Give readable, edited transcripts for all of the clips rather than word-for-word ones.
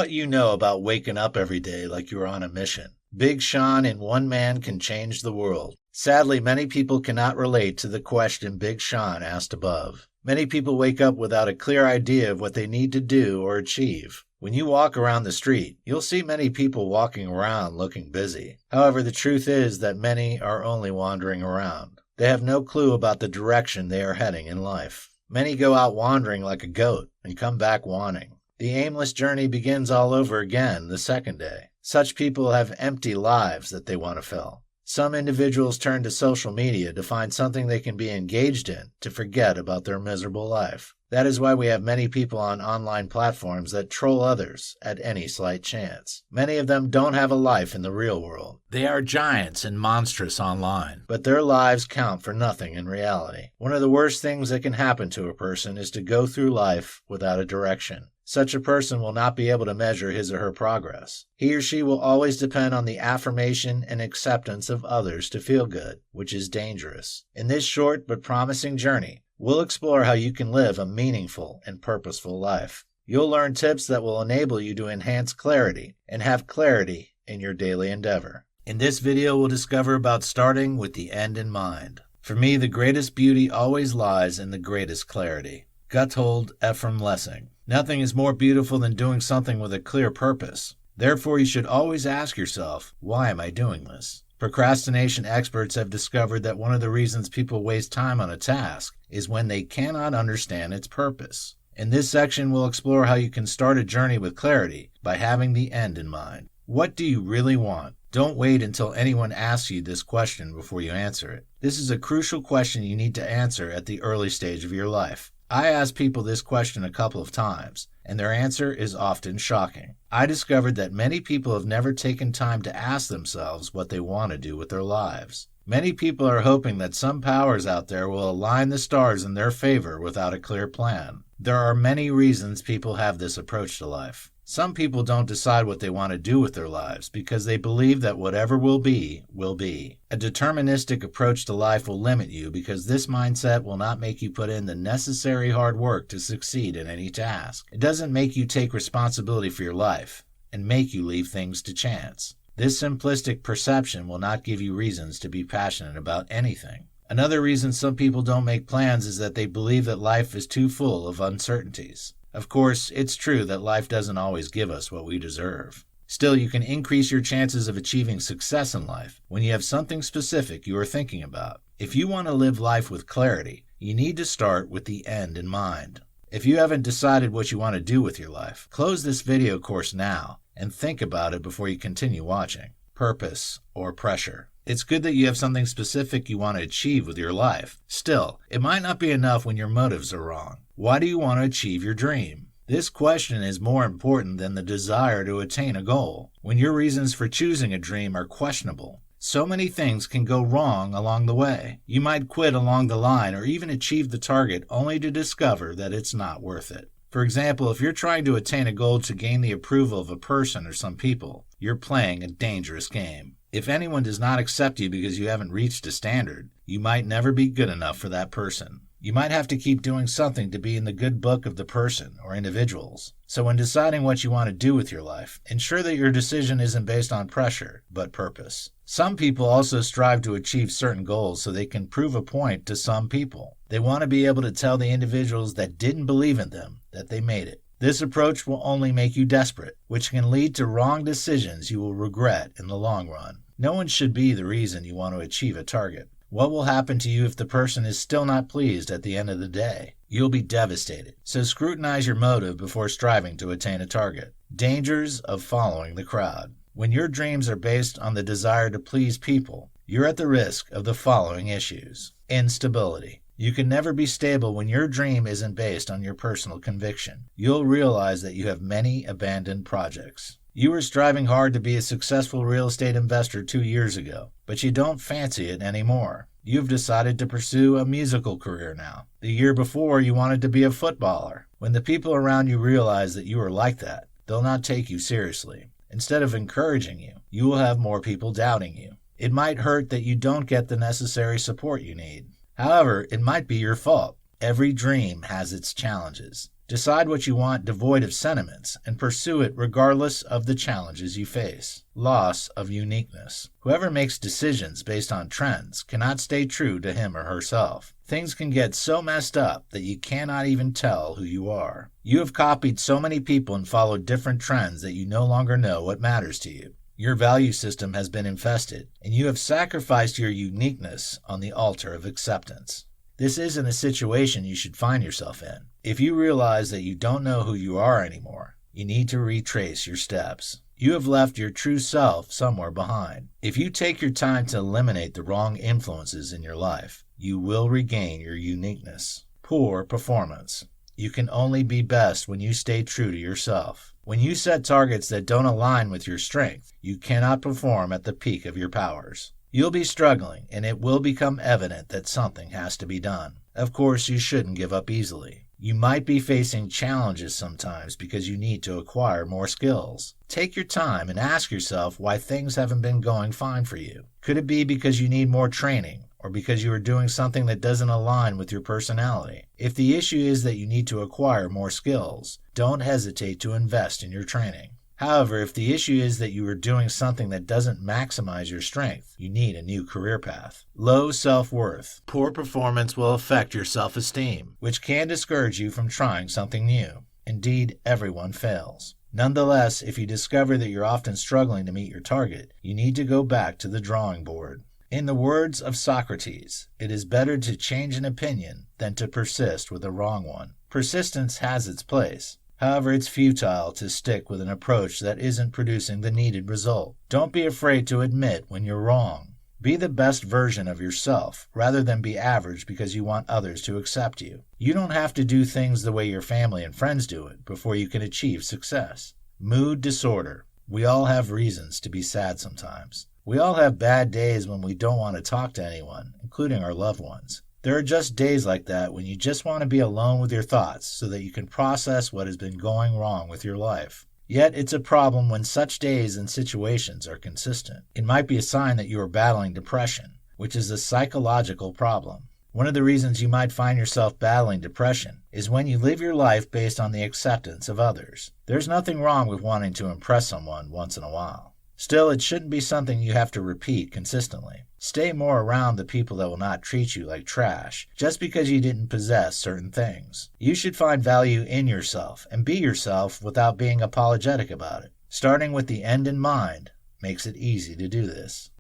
what you know about waking up every day like you're on a mission. Big Sean in One Man Can Change the World. Sadly, many people cannot relate to the question Big Sean asked above. Many people wake up without a clear idea of what they need to do or achieve. When you walk around the street, you'll see many people walking around looking busy. However, the truth is that many are only wandering around. They have no clue about the direction they are heading in life. Many go out wandering like a goat and come back wanting. The aimless journey begins all over again the second day. Such people have empty lives that they want to fill. Some individuals turn to social media to find something they can be engaged in to forget about their miserable life. That is why we have many people on online platforms that troll others at any slight chance. Many of them don't have a life in the real world. They are giants and monstrous online, but their lives count for nothing in reality. One of the worst things that can happen to a person is to go through life without a direction. Such a person will not be able to measure his or her progress. He or she will always depend on the affirmation and acceptance of others to feel good, which is dangerous. In this short but promising journey, we'll explore how you can live a meaningful and purposeful life. You'll learn tips that will enable you to enhance clarity and have clarity in your daily endeavor. In this video, we'll discover about starting with the end in mind. For me, the greatest beauty always lies in the greatest clarity. Gotthold Ephraim Lessing. Nothing is more beautiful than doing something with a clear purpose. Therefore, you should always ask yourself, why am I doing this? Procrastination experts have discovered that one of the reasons people waste time on a task is when they cannot understand its purpose. In this section, we'll explore how you can start a journey with clarity by having the end in mind. What do you really want? Don't wait until anyone asks you this question before you answer it. This is a crucial question you need to answer at the early stage of your life. I asked people this question a couple of times, and their answer is often shocking. I discovered that many people have never taken time to ask themselves what they want to do with their lives. Many people are hoping that some powers out there will align the stars in their favor without a clear plan. There are many reasons people have this approach to life. Some people don't decide what they want to do with their lives because they believe that whatever will be, will be. A deterministic approach to life will limit you because this mindset will not make you put in the necessary hard work to succeed in any task. It doesn't make you take responsibility for your life and make you leave things to chance. This simplistic perception will not give you reasons to be passionate about anything. Another reason some people don't make plans is that they believe that life is too full of uncertainties. Of course, it's true that life doesn't always give us what we deserve. Still, you can increase your chances of achieving success in life when you have something specific you are thinking about. If you want to live life with clarity, you need to start with the end in mind. If you haven't decided what you want to do with your life, close this video course now and think about it before you continue watching. Purpose or pressure. It's good that you have something specific you want to achieve with your life. Still, it might not be enough when your motives are wrong. Why do you want to achieve your dream? This question is more important than the desire to attain a goal. When your reasons for choosing a dream are questionable, so many things can go wrong along the way. You might quit along the line or even achieve the target only to discover that it's not worth it. For example, if you're trying to attain a goal to gain the approval of a person or some people, you're playing a dangerous game. If anyone does not accept you because you haven't reached a standard, you might never be good enough for that person. You might have to keep doing something to be in the good book of the person or individuals. So when deciding what you want to do with your life, ensure that your decision isn't based on pressure, but purpose. Some people also strive to achieve certain goals so they can prove a point to some people. They want to be able to tell the individuals that didn't believe in them that they made it. This approach will only make you desperate, which can lead to wrong decisions you will regret in the long run. No one should be the reason you want to achieve a target. What will happen to you if the person is still not pleased at the end of the day? You'll be devastated. So scrutinize your motive before striving to attain a target. Dangers of following the crowd. When your dreams are based on the desire to please people, you're at the risk of the following issues. Instability. You can never be stable when your dream isn't based on your personal conviction. You'll realize that you have many abandoned projects. You were striving hard to be a successful real estate investor 2 years ago, but you don't fancy it anymore. You've decided to pursue a musical career now. The year before, you wanted to be a footballer. When the people around you realize that you are like that, they'll not take you seriously. Instead of encouraging you, you will have more people doubting you. It might hurt that you don't get the necessary support you need. However, it might be your fault. Every dream has its challenges. Decide what you want devoid of sentiments and pursue it regardless of the challenges you face. Loss of uniqueness. Whoever makes decisions based on trends cannot stay true to him or herself. Things can get so messed up that you cannot even tell who you are. You have copied so many people and followed different trends that you no longer know what matters to you. Your value system has been infested, and you have sacrificed your uniqueness on the altar of acceptance. This isn't a situation you should find yourself in. If you realize that you don't know who you are anymore, you need to retrace your steps. You have left your true self somewhere behind. If you take your time to eliminate the wrong influences in your life, you will regain your uniqueness. Poor performance. You can only be best when you stay true to yourself. When you set targets that don't align with your strength, you cannot perform at the peak of your powers. You'll be struggling, and it will become evident that something has to be done. Of course, you shouldn't give up easily. You might be facing challenges sometimes because you need to acquire more skills. Take your time and ask yourself why things haven't been going fine for you. Could it be because you need more training, or because you are doing something that doesn't align with your personality? If the issue is that you need to acquire more skills, don't hesitate to invest in your training. However, if the issue is that you are doing something that doesn't maximize your strength, you need a new career path. Low self-worth. Poor performance will affect your self-esteem, which can discourage you from trying something new. Indeed, everyone fails. Nonetheless, if you discover that you're often struggling to meet your target, you need to go back to the drawing board. In the words of Socrates, it is better to change an opinion than to persist with a wrong one. Persistence has its place. However, it's futile to stick with an approach that isn't producing the needed result. Don't be afraid to admit when you're wrong. Be the best version of yourself, rather than be average because you want others to accept you. You don't have to do things the way your family and friends do it before you can achieve success. Mood disorder. We all have reasons to be sad sometimes. We all have bad days when we don't want to talk to anyone, including our loved ones. There are just days like that when you just want to be alone with your thoughts so that you can process what has been going wrong with your life. Yet it's a problem when such days and situations are consistent. It might be a sign that you are battling depression, which is a psychological problem. One of the reasons you might find yourself battling depression is when you live your life based on the acceptance of others. There's nothing wrong with wanting to impress someone once in a while. Still, it shouldn't be something you have to repeat consistently. Stay more around the people that will not treat you like trash just because you didn't possess certain things. You should find value in yourself and be yourself without being apologetic about it. Starting with the end in mind makes it easy to do this.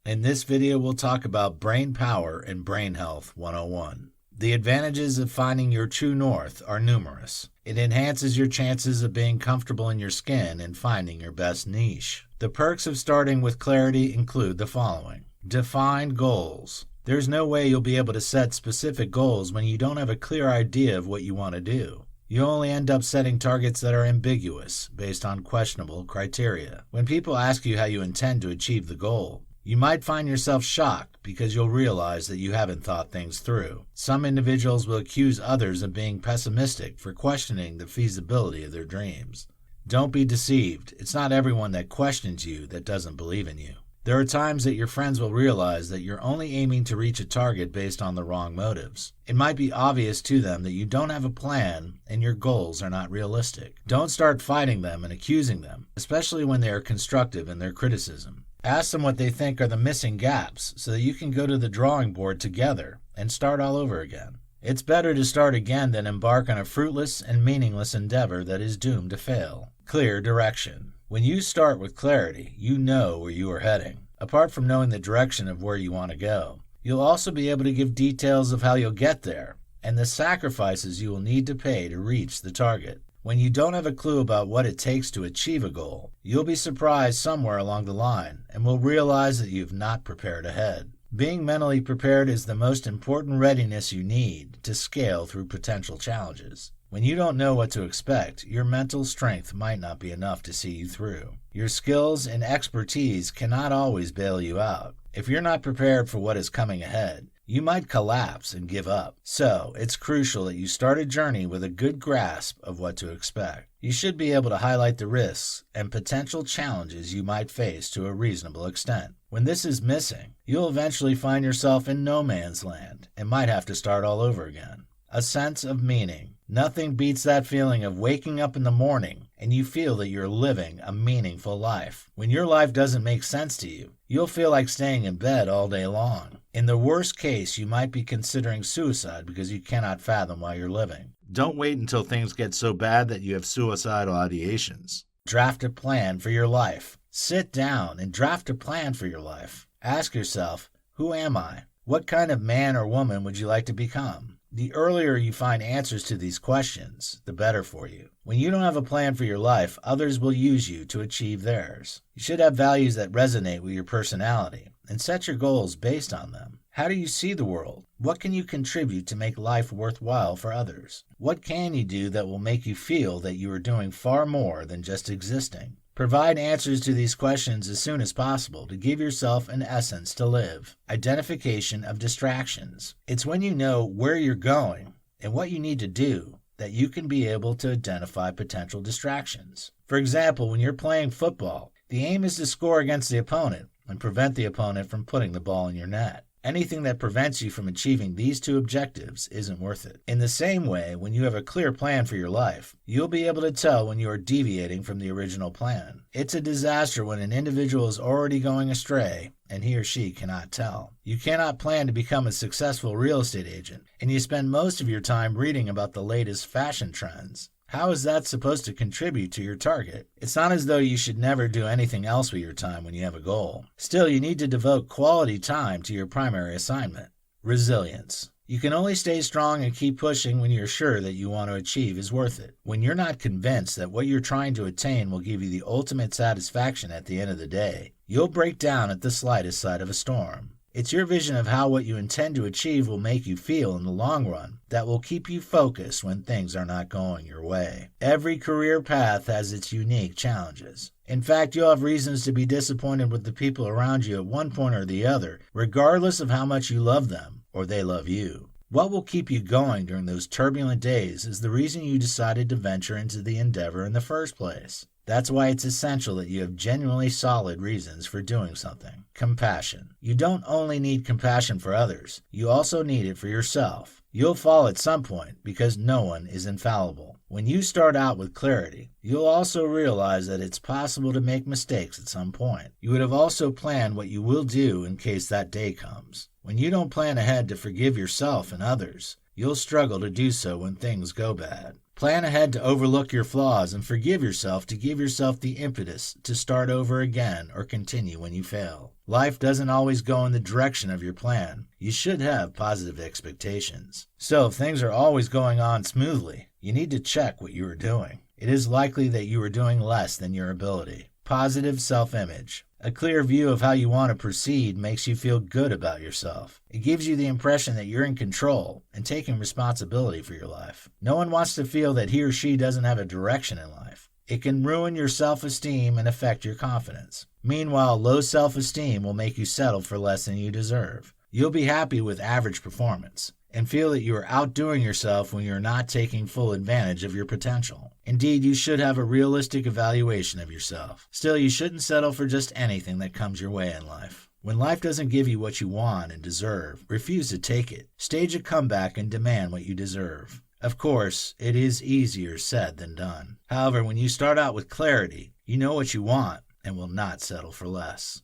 In this video, we'll talk about brain power and brain health 101. The advantages of finding your true north are numerous. It enhances your chances of being comfortable in your skin and finding your best niche. The perks of starting with clarity include the following. Defined goals. There's no way you'll be able to set specific goals when you don't have a clear idea of what you want to do. You only end up setting targets that are ambiguous, based on questionable criteria. When people ask you how you intend to achieve the goal, you might find yourself shocked because you'll realize that you haven't thought things through. Some individuals will accuse others of being pessimistic for questioning the feasibility of their dreams. Don't be deceived. It's not everyone that questions you that doesn't believe in you. There are times that your friends will realize that you're only aiming to reach a target based on the wrong motives. It might be obvious to them that you don't have a plan and your goals are not realistic. Don't start fighting them and accusing them, especially when they are constructive in their criticism. Ask them what they think are the missing gaps so that you can go to the drawing board together and start all over again. It's better to start again than embark on a fruitless and meaningless endeavor that is doomed to fail. Clear direction. When you start with clarity, you know where you are heading. Apart from knowing the direction of where you want to go, you'll also be able to give details of how you'll get there and the sacrifices you will need to pay to reach the target. When you don't have a clue about what it takes to achieve a goal, you'll be surprised somewhere along the line and will realize that you've not prepared ahead. Being mentally prepared is the most important readiness you need to scale through potential challenges. When you don't know what to expect, your mental strength might not be enough to see you through. Your skills and expertise cannot always bail you out. If you're not prepared for what is coming ahead, You might collapse and give up. So, it's crucial that you start a journey with a good grasp of what to expect. You should be able to highlight the risks and potential challenges you might face to a reasonable extent. When this is missing, you'll eventually find yourself in no man's land and might have to start all over again. A sense of meaning. Nothing beats that feeling of waking up in the morning and you feel that you're living a meaningful life. When your life doesn't make sense to you, you'll feel like staying in bed all day long. In the worst case, you might be considering suicide because you cannot fathom why you're living. Don't wait until things get so bad that you have suicidal ideations. Draft a plan for your life. Sit down and draft a plan for your life. Ask yourself, who am I? What kind of man or woman would you like to become? The earlier you find answers to these questions, the better for you. When you don't have a plan for your life, others will use you to achieve theirs. You should have values that resonate with your personality and set your goals based on them. How do you see the world? What can you contribute to make life worthwhile for others? What can you do that will make you feel that you are doing far more than just existing? Provide answers to these questions as soon as possible to give yourself an essence to live. Identification of distractions. It's when you know where you're going and what you need to do that you can be able to identify potential distractions. For example, when you're playing football, the aim is to score against the opponent and prevent the opponent from putting the ball in your net. Anything that prevents you from achieving these two objectives isn't worth it. In the same way, when you have a clear plan for your life, you'll be able to tell when you are deviating from the original plan. It's a disaster when an individual is already going astray and he or she cannot tell. You cannot plan to become a successful real estate agent, and you spend most of your time reading about the latest fashion trends. How is that supposed to contribute to your target? It's not as though you should never do anything else with your time when you have a goal. Still, you need to devote quality time to your primary assignment. Resilience. You can only stay strong and keep pushing when you're sure that you want to achieve is worth it. When you're not convinced that what you're trying to attain will give you the ultimate satisfaction at the end of the day, you'll break down at the slightest sign of a storm. It's your vision of how what you intend to achieve will make you feel in the long run that will keep you focused when things are not going your way. Every career path has its unique challenges. In fact, you'll have reasons to be disappointed with the people around you at one point or the other, regardless of how much you love them or they love you. What will keep you going during those turbulent days is the reason you decided to venture into the endeavor in the first place. That's why it's essential that you have genuinely solid reasons for doing something. Compassion. You don't only need compassion for others, you also need it for yourself. You'll fall at some point because no one is infallible. When you start out with clarity, you'll also realize that it's possible to make mistakes at some point. You would have also planned what you will do in case that day comes. When you don't plan ahead to forgive yourself and others, you'll struggle to do so when things go bad. Plan ahead to overlook your flaws and forgive yourself to give yourself the impetus to start over again or continue when you fail. Life doesn't always go in the direction of your plan. You should have positive expectations. So if things are always going on smoothly, you need to check what you are doing. It is likely that you are doing less than your ability. Positive self-image. A clear view of how you want to proceed makes you feel good about yourself. It gives you the impression that you're in control and taking responsibility for your life. No one wants to feel that he or she doesn't have a direction in life. It can ruin your self-esteem and affect your confidence. Meanwhile, low self-esteem will make you settle for less than you deserve. You'll be happy with average performance and feel that you are outdoing yourself when you're not taking full advantage of your potential. Indeed, you should have a realistic evaluation of yourself. Still, you shouldn't settle for just anything that comes your way in life. When life doesn't give you what you want and deserve, refuse to take it. Stage a comeback and demand what you deserve. Of course, it is easier said than done. However, when you start out with clarity, you know what you want and will not settle for less.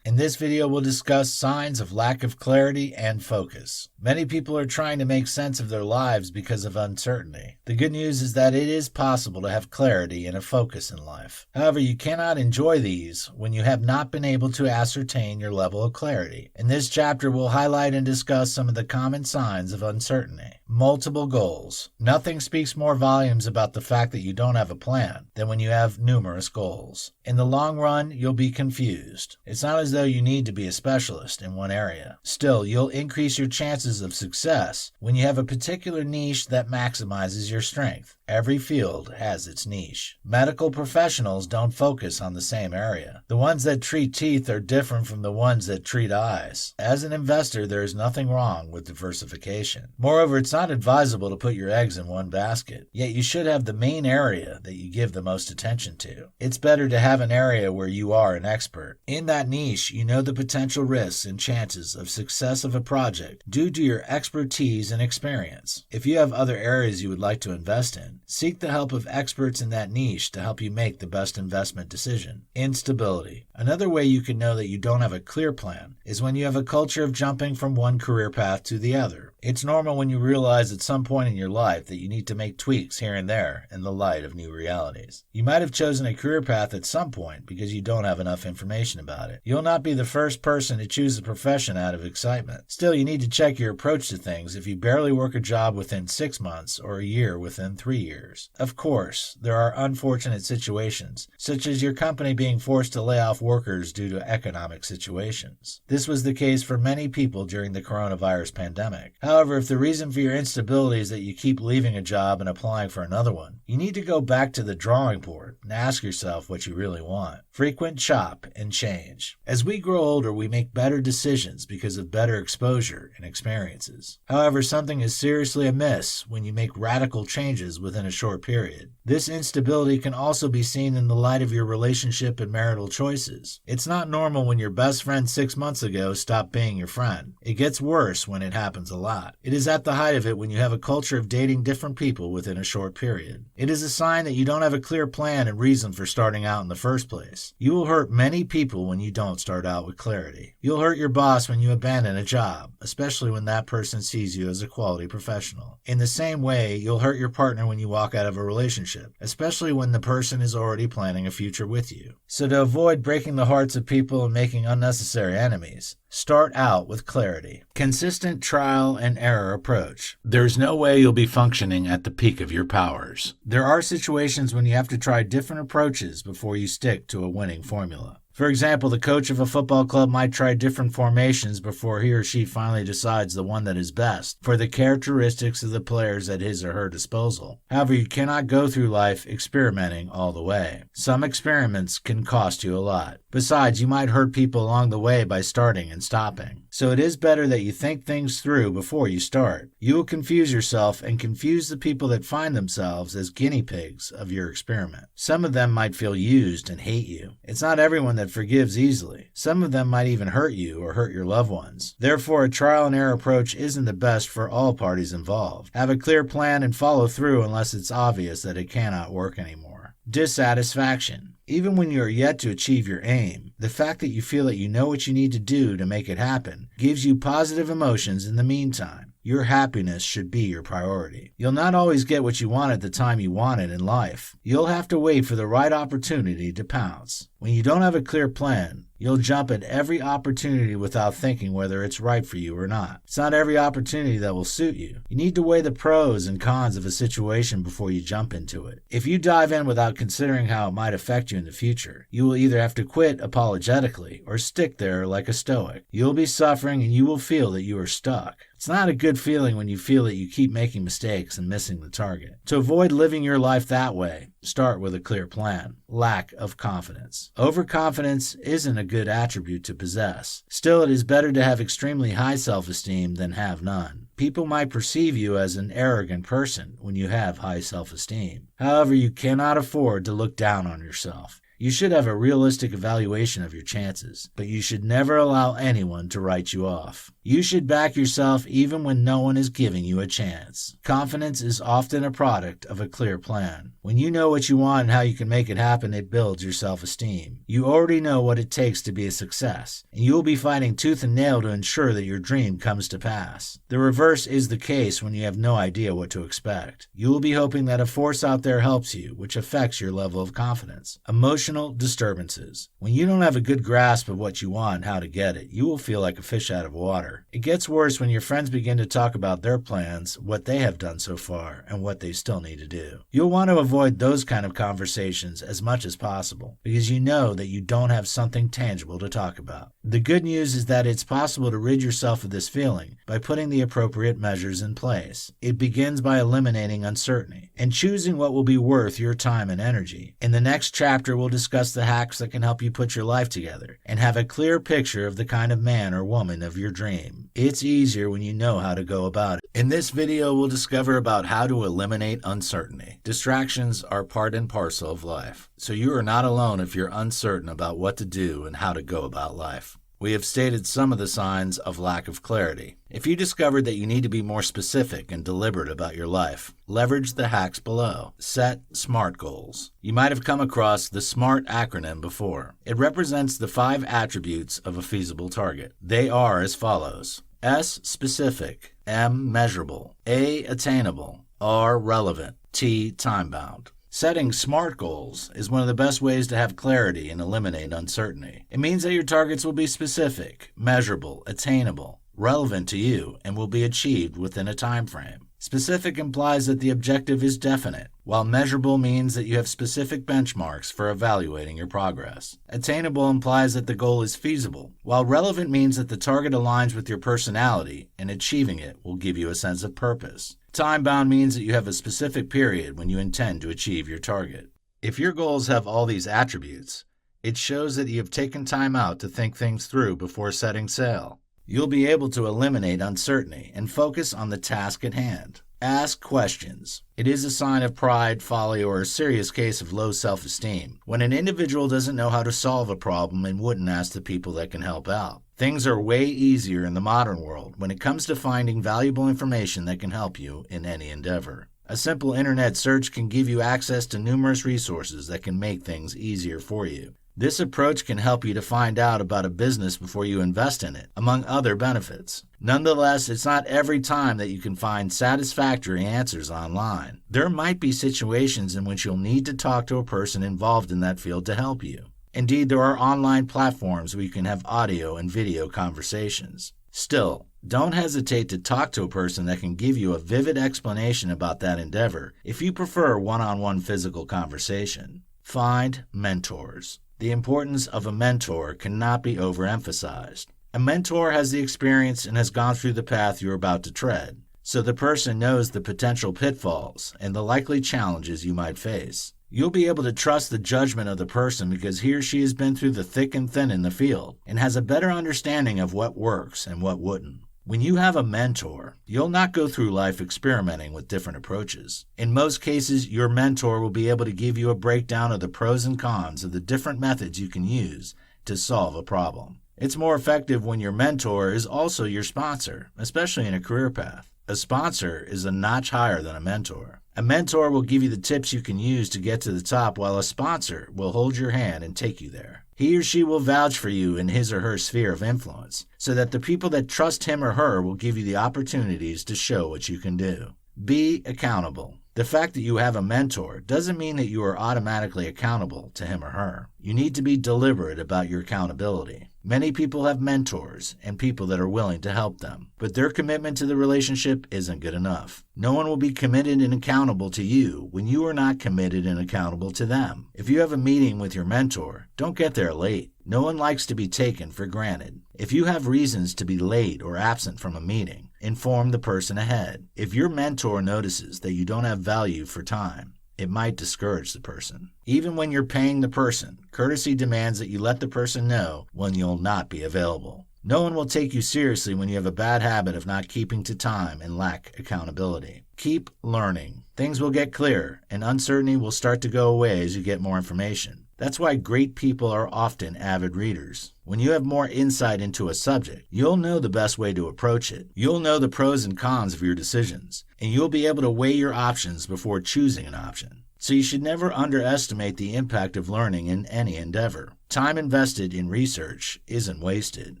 In this video, we'll discuss signs of lack of clarity and focus. Many people are trying to make sense of their lives because of uncertainty. The good news is that it is possible to have clarity and a focus in life. However, you cannot enjoy these when you have not been able to ascertain your level of clarity. In this chapter, we'll highlight and discuss some of the common signs of uncertainty. Multiple goals. Nothing speaks more volumes about the fact that you don't have a plan than when you have numerous goals. In the long run, you'll be confused. It's not as though you need to be a specialist in one area. Still, you'll increase your chances of success when you have a particular niche that maximizes your strength. Every field has its niche. Medical professionals don't focus on the same area. The ones that treat teeth are different from the ones that treat eyes. As an investor, there is nothing wrong with diversification. Moreover, it's not advisable to put your eggs in one basket. Yet you should have the main area that you give the most attention to. It's better to have an area where you are an expert. In that niche, you know the potential risks and chances of success of a project due to your expertise and experience. If you have other areas you would like to invest in, seek the help of experts in that niche to help you make the best investment decision. Instability. Another way you can know that you don't have a clear plan is when you have a culture of jumping from one career path to the other. It's normal when you realize at some point in your life that you need to make tweaks here and there in the light of new realities. You might have chosen a career path at some point because you don't have enough information about it. You'll not be the first person to choose a profession out of excitement. Still, you need to check your approach to things if you barely work a job within 6 months or a year within 3 years. Of course, there are unfortunate situations, such as your company being forced to lay off workers due to economic situations. This was the case for many people during the coronavirus pandemic. However, if the reason for your instability is that you keep leaving a job and applying for another one, you need to go back to the drawing board and ask yourself what you really want. Frequent chop and change. As we grow older, we make better decisions because of better exposure and experiences. However, something is seriously amiss when you make radical changes within a short period. This instability can also be seen in the light of your relationship and marital choices. It's not normal when your best friend 6 months ago stopped being your friend. It gets worse when it happens a lot. It is at the height of it when you have a culture of dating different people within a short period. It is a sign that you don't have a clear plan and reason for starting out in the first place. You will hurt many people when you don't start out with clarity. You'll hurt your boss when you abandon a job, especially when that person sees you as a quality professional. In the same way, you'll hurt your partner when you walk out of a relationship, especially when the person is already planning a future with you. So to avoid breaking the hearts of people and making unnecessary enemies, start out with clarity. Consistent trial and error approach. There's no way you'll be functioning at the peak of your powers. There are situations when you have to try different approaches before you stick to a winning formula. For example, the coach of a football club might try different formations before he or she finally decides the one that is best for the characteristics of the players at his or her disposal. However, you cannot go through life experimenting all the way. Some experiments can cost you a lot. Besides, you might hurt people along the way by starting and stopping. So it is better that you think things through before you start. You will confuse yourself and confuse the people that find themselves as guinea pigs of your experiment. Some of them might feel used and hate you. It's not everyone that forgives easily. Some of them might even hurt you or hurt your loved ones. Therefore, a trial and error approach isn't the best for all parties involved. Have a clear plan and follow through unless it's obvious that it cannot work anymore. Dissatisfaction. Even when you are yet to achieve your aim, the fact that you feel that you know what you need to do to make it happen gives you positive emotions in the meantime. Your happiness should be your priority. You'll not always get what you want at the time you want it in life. You'll have to wait for the right opportunity to pounce. When you don't have a clear plan, you'll jump at every opportunity without thinking whether it's right for you or not. It's not every opportunity that will suit you. You need to weigh the pros and cons of a situation before you jump into it. If you dive in without considering how it might affect you in the future, you will either have to quit apologetically or stick there like a stoic. You'll be suffering and you will feel that you are stuck. It's not a good feeling when you feel that you keep making mistakes and missing the target. To avoid living your life that way, start with a clear plan. Lack of confidence. Overconfidence isn't a good attribute to possess. Still, it is better to have extremely high self-esteem than have none. People might perceive you as an arrogant person when you have high self-esteem. However, you cannot afford to look down on yourself. You should have a realistic evaluation of your chances, but you should never allow anyone to write you off. You should back yourself even when no one is giving you a chance. Confidence is often a product of a clear plan. When you know what you want and how you can make it happen, it builds your self-esteem. You already know what it takes to be a success, and you will be fighting tooth and nail to ensure that your dream comes to pass. The reverse is the case when you have no idea what to expect. You will be hoping that a force out there helps you, which affects your level of confidence. Emotional disturbances. When you don't have a good grasp of what you want and how to get it, you will feel like a fish out of water. better. It gets worse when your friends begin to talk about their plans, what they have done so far, and what they still need to do. You'll want to avoid those kind of conversations as much as possible because you know that you don't have something tangible to talk about. The good news is that it's possible to rid yourself of this feeling by putting the appropriate measures in place. It begins by eliminating uncertainty and choosing what will be worth your time and energy. In the next chapter, we'll discuss the hacks that can help you put your life together and have a clear picture of the kind of man or woman of your dream. It's easier when you know how to go about it. In this video, we'll discover about how to eliminate uncertainty. Distractions are part and parcel of life, so you are not alone if you're uncertain about what to do and how to go about life. We have stated some of the signs of lack of clarity. If you discovered that you need to be more specific and deliberate about your life, leverage the hacks below. Set SMART goals. You might have come across the SMART acronym before. It represents the 5 attributes of a feasible target. They are as follows: S, specific; M, measurable; A, attainable; R, relevant; T, time-bound. Setting SMART goals is one of the best ways to have clarity and eliminate uncertainty. It means that your targets will be specific, measurable, attainable, relevant to you, and will be achieved within a time frame. Specific implies that the objective is definite, while measurable means that you have specific benchmarks for evaluating your progress. Attainable implies that the goal is feasible, while relevant means that the target aligns with your personality, and achieving it will give you a sense of purpose. Time-bound means that you have a specific period when you intend to achieve your target. If your goals have all these attributes, it shows that you have taken time out to think things through before setting sail. You'll be able to eliminate uncertainty and focus on the task at hand. Ask questions. It is a sign of pride, folly, or a serious case of low self-esteem when an individual doesn't know how to solve a problem and wouldn't ask the people that can help out. Things are way easier in the modern world when it comes to finding valuable information that can help you in any endeavor. A simple internet search can give you access to numerous resources that can make things easier for you. This approach can help you to find out about a business before you invest in it, among other benefits. Nonetheless, it's not every time that you can find satisfactory answers online. There might be situations in which you'll need to talk to a person involved in that field to help you. Indeed, there are online platforms where you can have audio and video conversations. Still, don't hesitate to talk to a person that can give you a vivid explanation about that endeavor if you prefer one-on-one physical conversation. Find mentors. The importance of a mentor cannot be overemphasized. A mentor has the experience and has gone through the path you're about to tread, so the person knows the potential pitfalls and the likely challenges you might face. You'll be able to trust the judgment of the person because he or she has been through the thick and thin in the field and has a better understanding of what works and what wouldn't. When you have a mentor, you'll not go through life experimenting with different approaches. In most cases, your mentor will be able to give you a breakdown of the pros and cons of the different methods you can use to solve a problem. It's more effective when your mentor is also your sponsor, especially in a career path. A sponsor is a notch higher than a mentor. A mentor will give you the tips you can use to get to the top, while a sponsor will hold your hand and take you there. He or she will vouch for you in his or her sphere of influence, so that the people that trust him or her will give you the opportunities to show what you can do. Be accountable. The fact that you have a mentor doesn't mean that you are automatically accountable to him or her. You need to be deliberate about your accountability. Many people have mentors and people that are willing to help them, but their commitment to the relationship isn't good enough. No one will be committed and accountable to you when you are not committed and accountable to them. If you have a meeting with your mentor, don't get there late. No one likes to be taken for granted. If you have reasons to be late or absent from a meeting, inform the person ahead. If your mentor notices that you don't have value for time, it might discourage the person. Even when you're paying the person, courtesy demands that you let the person know when you'll not be available. No one will take you seriously when you have a bad habit of not keeping to time and lack accountability. Keep learning. Things will get clearer, and uncertainty will start to go away as you get more information. That's why great people are often avid readers. When you have more insight into a subject, you'll know the best way to approach it. You'll know the pros and cons of your decisions, and you'll be able to weigh your options before choosing an option. So you should never underestimate the impact of learning in any endeavor. Time invested in research isn't wasted.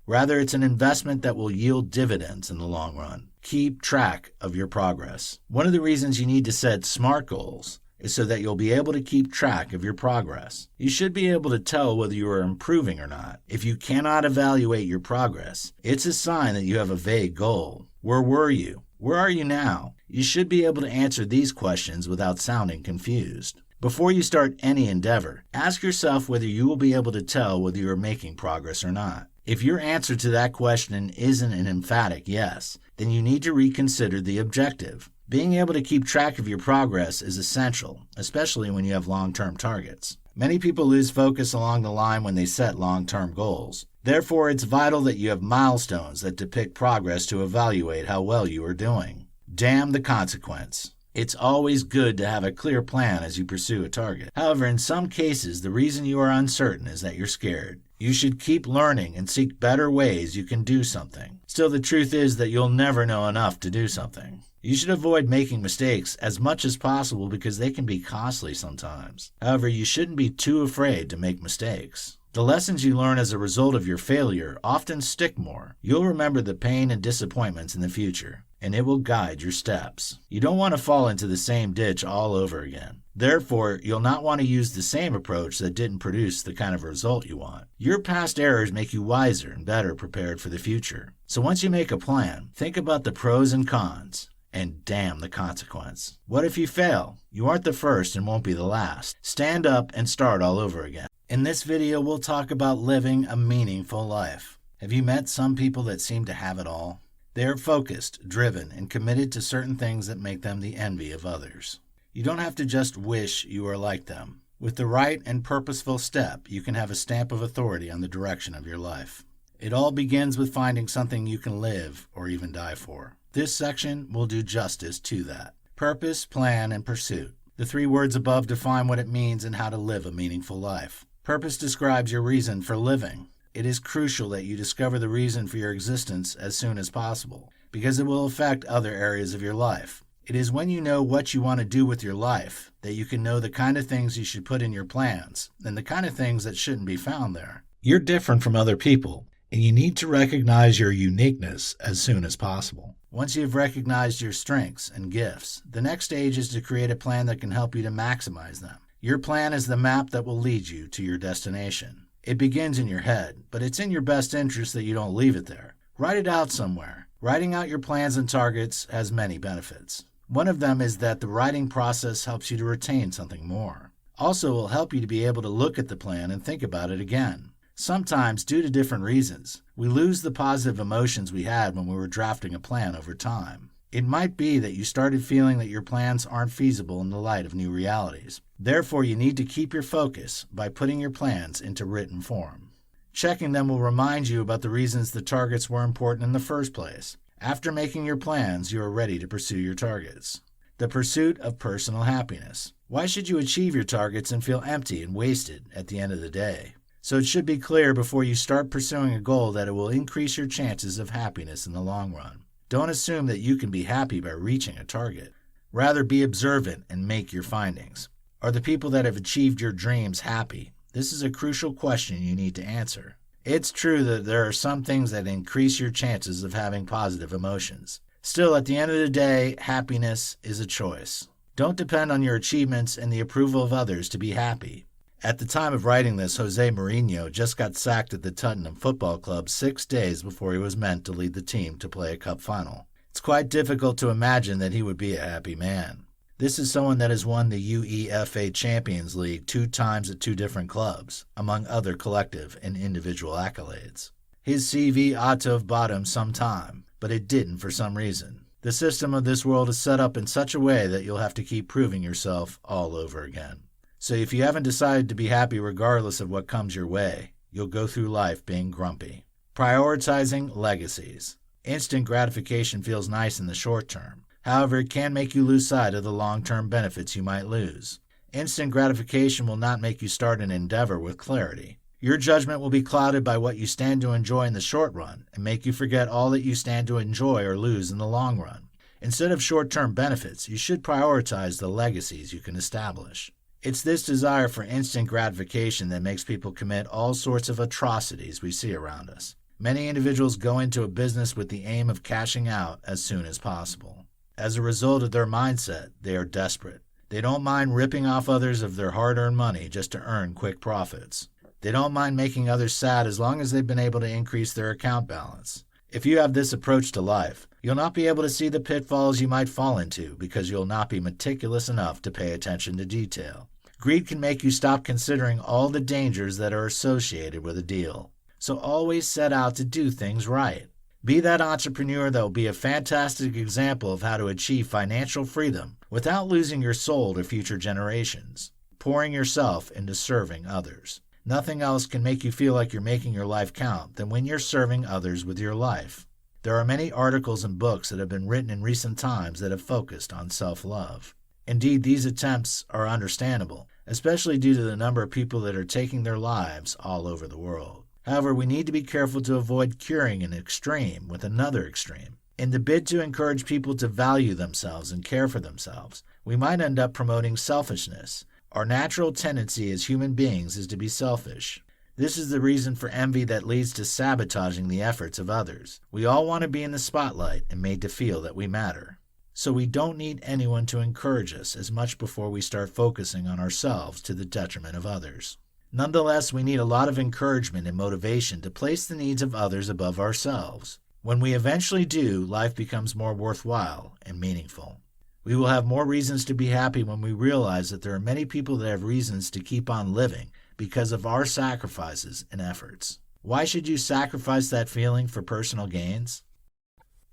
Rather, it's an investment that will yield dividends in the long run. Keep track of your progress. One of the reasons you need to set SMART goals is so that you'll be able to keep track of your progress. You should be able to tell whether you are improving or not. If you cannot evaluate your progress, it's a sign that you have a vague goal. Where were you? Where are you now? You should be able to answer these questions without sounding confused. Before you start any endeavor, ask yourself whether you will be able to tell whether you are making progress or not. If your answer to that question isn't an emphatic yes, then you need to reconsider the objective. Being able to keep track of your progress is essential, especially when you have long-term targets. Many people lose focus along the line when they set long-term goals. Therefore, it's vital that you have milestones that depict progress to evaluate how well you are doing. Damn the consequence. It's always good to have a clear plan as you pursue a target. However, in some cases, the reason you are uncertain is that you're scared. You should keep learning and seek better ways you can do something. Still, the truth is that you'll never know enough to do something. You should avoid making mistakes as much as possible because they can be costly sometimes. However, you shouldn't be too afraid to make mistakes. The lessons you learn as a result of your failure often stick more. You'll remember the pain and disappointments in the future, and it will guide your steps. You don't want to fall into the same ditch all over again. Therefore, you'll not want to use the same approach that didn't produce the kind of result you want. Your past errors make you wiser and better prepared for the future. So once you make a plan, think about the pros and cons, and damn the consequence. What if you fail? You aren't the first and won't be the last. Stand up and start all over again. In this video, we'll talk about living a meaningful life. Have you met some people that seem to have it all? They are focused, driven, and committed to certain things that make them the envy of others. You don't have to just wish you were like them. With the right and purposeful step, you can have a stamp of authority on the direction of your life. It all begins with finding something you can live or even die for. This section will do justice to that. Purpose, plan, and pursuit. The 3 words above define what it means and how to live a meaningful life. Purpose describes your reason for living. It is crucial that you discover the reason for your existence as soon as possible, because it will affect other areas of your life. It is when you know what you want to do with your life that you can know the kind of things you should put in your plans and the kind of things that shouldn't be found there. You're different from other people, and you need to recognize your uniqueness as soon as possible. Once you've recognized your strengths and gifts, the next stage is to create a plan that can help you to maximize them. Your plan is the map that will lead you to your destination. It begins in your head, but it's in your best interest that you don't leave it there. Write it out somewhere. Writing out your plans and targets has many benefits. One of them is that the writing process helps you to retain something more. Also, it will help you to be able to look at the plan and think about it again. Sometimes, due to different reasons, we lose the positive emotions we had when we were drafting a plan over time. It might be that you started feeling that your plans aren't feasible in the light of new realities. Therefore, you need to keep your focus by putting your plans into written form. Checking them will remind you about the reasons the targets were important in the first place. After making your plans, you are ready to pursue your targets. The pursuit of personal happiness. Why should you achieve your targets and feel empty and wasted at the end of the day? So it should be clear before you start pursuing a goal that it will increase your chances of happiness in the long run. Don't assume that you can be happy by reaching a target. Rather, be observant and make your findings. Are the people that have achieved your dreams happy? This is a crucial question you need to answer. It's true that there are some things that increase your chances of having positive emotions. Still, at the end of the day, happiness is a choice. Don't depend on your achievements and the approval of others to be happy. At the time of writing this, Jose Mourinho just got sacked at the Tottenham Football Club 6 days before he was meant to lead the team to play a cup final. It's quite difficult to imagine that he would be a happy man. This is someone that has won the UEFA Champions League 2 times at 2 different clubs, among other collective and individual accolades. His CV ought to have bought him some time, but it didn't for some reason. The system of this world is set up in such a way that you'll have to keep proving yourself all over again. So if you haven't decided to be happy regardless of what comes your way, you'll go through life being grumpy. Prioritizing legacies. Instant gratification feels nice in the short term. However, it can make you lose sight of the long-term benefits you might lose. Instant gratification will not make you start an endeavor with clarity. Your judgment will be clouded by what you stand to enjoy in the short run and make you forget all that you stand to enjoy or lose in the long run. Instead of short-term benefits, you should prioritize the legacies you can establish. It's this desire for instant gratification that makes people commit all sorts of atrocities we see around us. Many individuals go into a business with the aim of cashing out as soon as possible. As a result of their mindset, they are desperate. They don't mind ripping off others of their hard-earned money just to earn quick profits. They don't mind making others sad as long as they've been able to increase their account balance. If you have this approach to life, you'll not be able to see the pitfalls you might fall into because you'll not be meticulous enough to pay attention to detail. Greed can make you stop considering all the dangers that are associated with a deal. So always set out to do things right. Be that entrepreneur that will be a fantastic example of how to achieve financial freedom without losing your soul to future generations, pouring yourself into serving others. Nothing else can make you feel like you're making your life count than when you're serving others with your life. There are many articles and books that have been written in recent times that have focused on self-love. Indeed, these attempts are understandable, especially due to the number of people that are taking their lives all over the world. However, we need to be careful to avoid curing an extreme with another extreme. In the bid to encourage people to value themselves and care for themselves, we might end up promoting selfishness. Our natural tendency as human beings is to be selfish. This is the reason for envy that leads to sabotaging the efforts of others. We all want to be in the spotlight and made to feel that we matter. So we don't need anyone to encourage us as much before we start focusing on ourselves to the detriment of others. Nonetheless, we need a lot of encouragement and motivation to place the needs of others above ourselves. When we eventually do, life becomes more worthwhile and meaningful. We will have more reasons to be happy when we realize that there are many people that have reasons to keep on living because of our sacrifices and efforts. Why should you sacrifice that feeling for personal gains?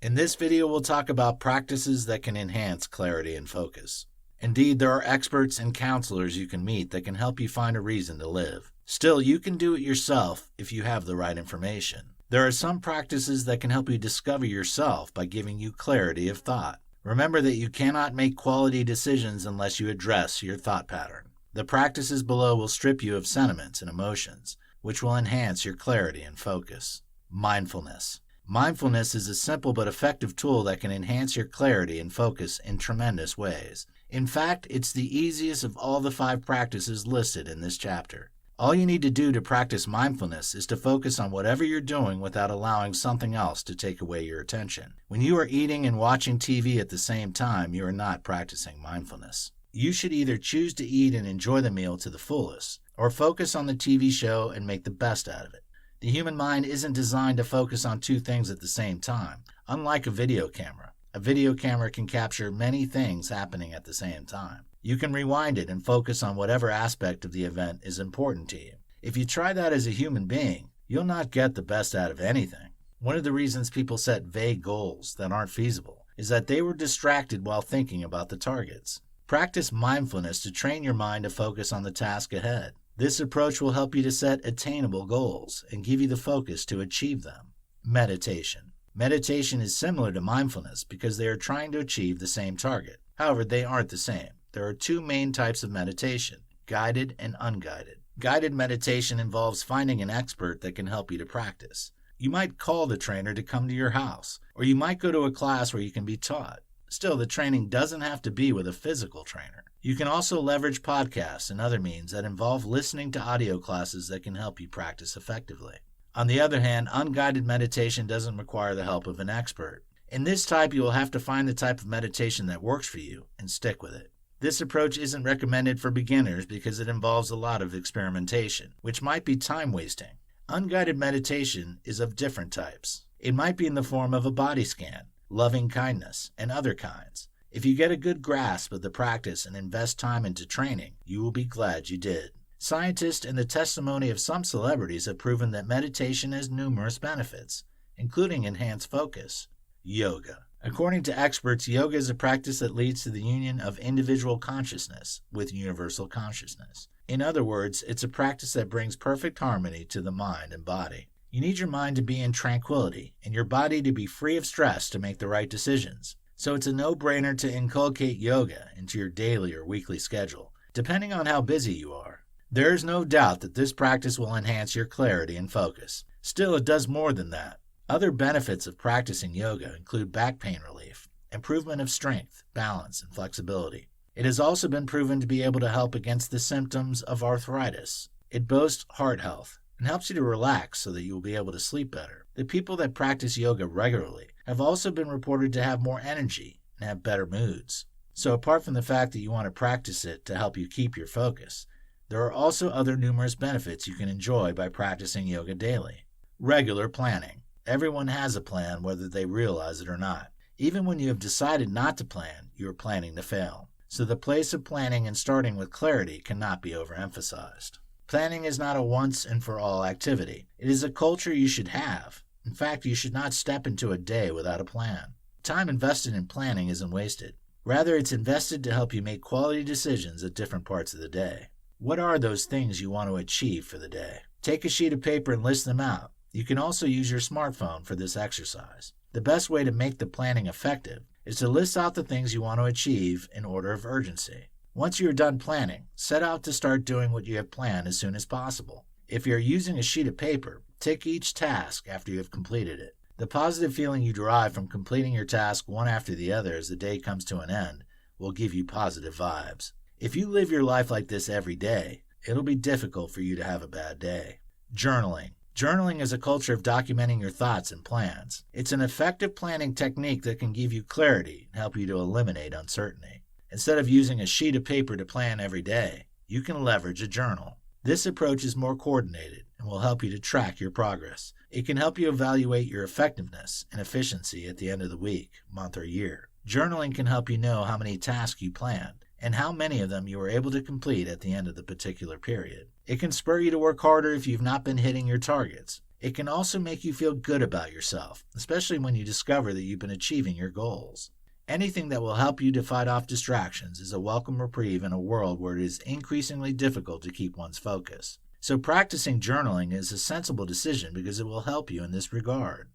In this video, we'll talk about practices that can enhance clarity and focus. Indeed, there are experts and counselors you can meet that can help you find a reason to live. Still, you can do it yourself if you have the right information. There are some practices that can help you discover yourself by giving you clarity of thought. Remember that you cannot make quality decisions unless you address your thought pattern. The practices below will strip you of sentiments and emotions, which will enhance your clarity and focus. Mindfulness. Mindfulness is a simple but effective tool that can enhance your clarity and focus in tremendous ways. In fact, it's the easiest of all the 5 practices listed in this chapter. All you need to do to practice mindfulness is to focus on whatever you're doing without allowing something else to take away your attention. When you are eating and watching TV at the same time, you are not practicing mindfulness. You should either choose to eat and enjoy the meal to the fullest, or focus on the TV show and make the best out of it. The human mind isn't designed to focus on 2 things at the same time, unlike a video camera. A video camera can capture many things happening at the same time. You can rewind it and focus on whatever aspect of the event is important to you. If you try that as a human being, you'll not get the best out of anything. One of the reasons people set vague goals that aren't feasible is that they were distracted while thinking about the targets. Practice mindfulness to train your mind to focus on the task ahead. This approach will help you to set attainable goals and give you the focus to achieve them. Meditation. Meditation is similar to mindfulness because they are trying to achieve the same target. However, they aren't the same. There are 2 main types of meditation, guided and unguided. Guided meditation involves finding an expert that can help you to practice. You might call the trainer to come to your house, or you might go to a class where you can be taught. Still, the training doesn't have to be with a physical trainer. You can also leverage podcasts and other means that involve listening to audio classes that can help you practice effectively. On the other hand, unguided meditation doesn't require the help of an expert. In this type, you will have to find the type of meditation that works for you and stick with it. This approach isn't recommended for beginners because it involves a lot of experimentation, which might be time-wasting. Unguided meditation is of different types. It might be in the form of a body scan, loving kindness, and other kinds. If you get a good grasp of the practice and invest time into training, you will be glad you did. Scientists and the testimony of some celebrities have proven that meditation has numerous benefits, including enhanced focus. Yoga. According to experts, yoga is a practice that leads to the union of individual consciousness with universal consciousness. In other words, it's a practice that brings perfect harmony to the mind and body. You need your mind to be in tranquility and your body to be free of stress to make the right decisions. So it's a no-brainer to inculcate yoga into your daily or weekly schedule, depending on how busy you are. There is no doubt that this practice will enhance your clarity and focus. Still, it does more than that. Other benefits of practicing yoga include back pain relief, improvement of strength, balance, and flexibility. It has also been proven to be able to help against the symptoms of arthritis. It boasts heart health and helps you to relax so that you will be able to sleep better. The people that practice yoga regularly have also been reported to have more energy and have better moods. So apart from the fact that you want to practice it to help you keep your focus, there are also other numerous benefits you can enjoy by practicing yoga daily. Regular planning. Everyone has a plan whether they realize it or not. Even when you have decided not to plan, you are planning to fail. So the place of planning and starting with clarity cannot be overemphasized. Planning is not a once and for all activity. It is a culture you should have. In fact, you should not step into a day without a plan. Time invested in planning isn't wasted. Rather, it's invested to help you make quality decisions at different parts of the day. What are those things you want to achieve for the day? Take a sheet of paper and list them out. You can also use your smartphone for this exercise. The best way to make the planning effective is to list out the things you want to achieve in order of urgency. Once you are done planning, set out to start doing what you have planned as soon as possible. If you are using a sheet of paper, tick each task after you have completed it. The positive feeling you derive from completing your task one after the other as the day comes to an end will give you positive vibes. If you live your life like this every day, it'll be difficult for you to have a bad day. Journaling. Journaling is a culture of documenting your thoughts and plans. It's an effective planning technique that can give you clarity and help you to eliminate uncertainty. Instead of using a sheet of paper to plan every day, you can leverage a journal. This approach is more coordinated and will help you to track your progress. It can help you evaluate your effectiveness and efficiency at the end of the week, month, or year. Journaling can help you know how many tasks you planned and how many of them you were able to complete at the end of the particular period. It can spur you to work harder if you've not been hitting your targets. It can also make you feel good about yourself, especially when you discover that you've been achieving your goals. Anything that will help you to fight off distractions is a welcome reprieve in a world where it is increasingly difficult to keep one's focus. So practicing journaling is a sensible decision because it will help you in this regard.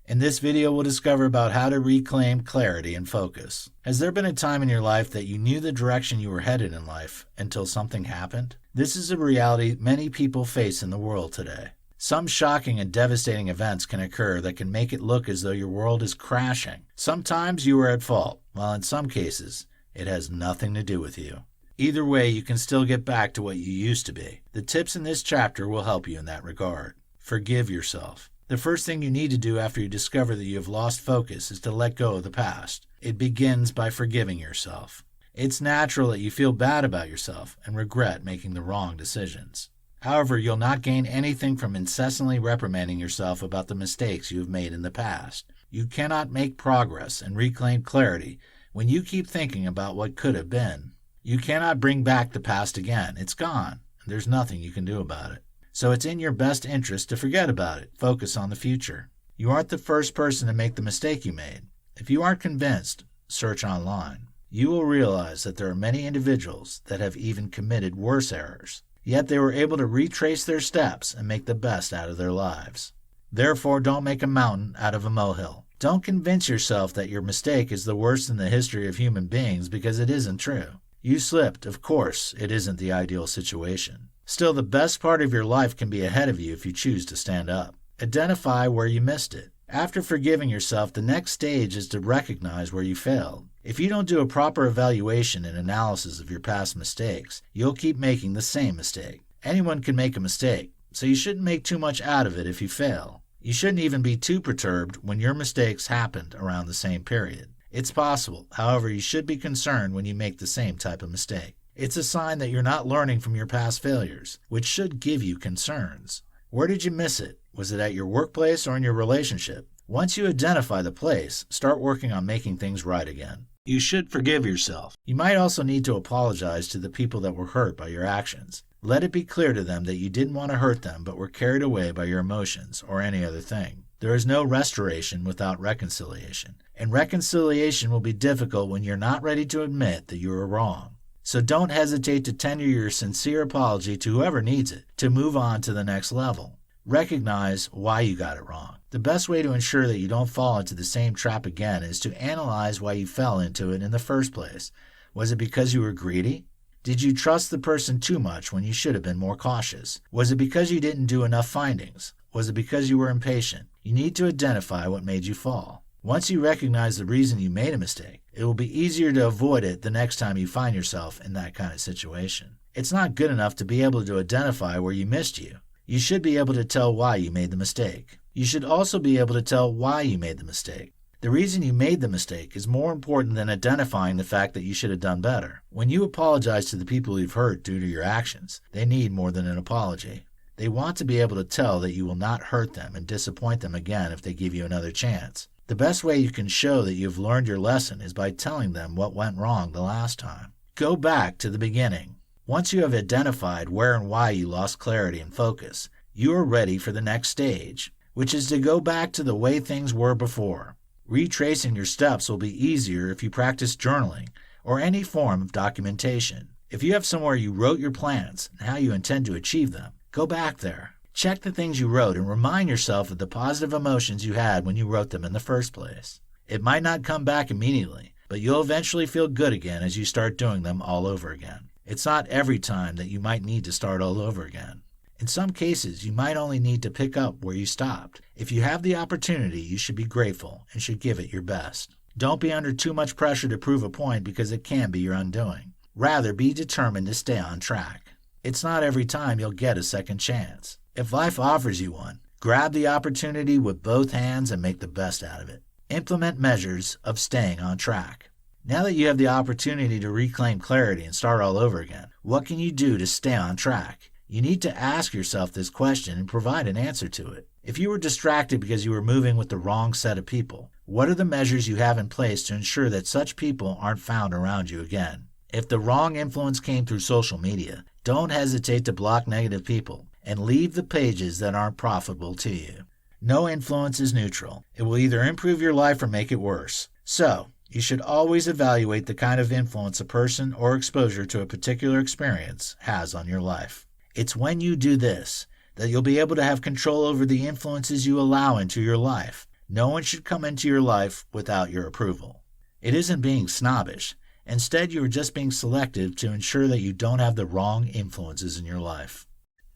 In this video, we'll discover about how to reclaim clarity and focus. Has there been a time in your life that you knew the direction you were headed in life until something happened? This is a reality many people face in the world today. Some shocking and devastating events can occur that can make it look as though your world is crashing. Sometimes you are at fault, while in some cases, it has nothing to do with you. Either way, you can still get back to what you used to be. The tips in this chapter will help you in that regard. Forgive yourself. The first thing you need to do after you discover that you have lost focus is to let go of the past. It begins by forgiving yourself. It's natural that you feel bad about yourself and regret making the wrong decisions. However, you'll not gain anything from incessantly reprimanding yourself about the mistakes you have made in the past. You cannot make progress and reclaim clarity when you keep thinking about what could have been. You cannot bring back the past again. It's gone, and there's nothing you can do about it. So it's in your best interest to forget about it. Focus on the future. You aren't the first person to make the mistake you made. If you aren't convinced, search online. You will realize that there are many individuals that have even committed worse errors, yet they were able to retrace their steps and make the best out of their lives. Therefore, don't make a mountain out of a molehill. Don't convince yourself that your mistake is the worst in the history of human beings because it isn't true. You slipped, of course, it isn't the ideal situation. Still, the best part of your life can be ahead of you if you choose to stand up. Identify where you missed it. After forgiving yourself, the next stage is to recognize where you failed. If you don't do a proper evaluation and analysis of your past mistakes, you'll keep making the same mistake. Anyone can make a mistake, so you shouldn't make too much out of it if you fail. You shouldn't even be too perturbed when your mistakes happened around the same period. It's possible, however, you should be concerned when you make the same type of mistake. It's a sign that you're not learning from your past failures, which should give you concerns. Where did you miss it? Was it at your workplace or in your relationship? Once you identify the place, start working on making things right again. You should forgive yourself. You might also need to apologize to the people that were hurt by your actions. Let it be clear to them that you didn't want to hurt them but were carried away by your emotions or any other thing. There is no restoration without reconciliation, and reconciliation will be difficult when you're not ready to admit that you were wrong. So don't hesitate to tender your sincere apology to whoever needs it to move on to the next level. Recognize why you got it wrong. The best way to ensure that you don't fall into the same trap again is to analyze why you fell into it in the first place. Was it because you were greedy? Did you trust the person too much when you should have been more cautious? Was it because you didn't do enough findings? Was it because you were impatient? You need to identify what made you fall. Once you recognize the reason you made a mistake, it will be easier to avoid it the next time you find yourself in that kind of situation. It's not good enough to be able to identify where you missed you. You should be able to tell why you made the mistake. You should also be able to tell why you made the mistake. The reason you made the mistake is more important than identifying the fact that you should have done better. When you apologize to the people you've hurt due to your actions, they need more than an apology. They want to be able to tell that you will not hurt them and disappoint them again if they give you another chance. The best way you can show that you've learned your lesson is by telling them what went wrong the last time. Go back to the beginning. Once you have identified where and why you lost clarity and focus, you are ready for the next stage, which is to go back to the way things were before. Retracing your steps will be easier if you practice journaling or any form of documentation. If you have somewhere you wrote your plans and how you intend to achieve them, go back there. Check the things you wrote and remind yourself of the positive emotions you had when you wrote them in the first place. It might not come back immediately, but you'll eventually feel good again as you start doing them all over again. It's not every time that you might need to start all over again. In some cases, you might only need to pick up where you stopped. If you have the opportunity, you should be grateful and should give it your best. Don't be under too much pressure to prove a point because it can be your undoing. Rather, be determined to stay on track. It's not every time you'll get a second chance. If life offers you one, grab the opportunity with both hands and make the best out of it. Implement measures of staying on track. Now that you have the opportunity to reclaim clarity and start all over again, what can you do to stay on track? You need to ask yourself this question and provide an answer to it. If you were distracted because you were moving with the wrong set of people, what are the measures you have in place to ensure that such people aren't found around you again? If the wrong influence came through social media, don't hesitate to block negative people and leave the pages that aren't profitable to you. No influence is neutral. It will either improve your life or make it worse. So, you should always evaluate the kind of influence a person or exposure to a particular experience has on your life. It's when you do this that you'll be able to have control over the influences you allow into your life. No one should come into your life without your approval. It isn't being snobbish. Instead, you are just being selective to ensure that you don't have the wrong influences in your life.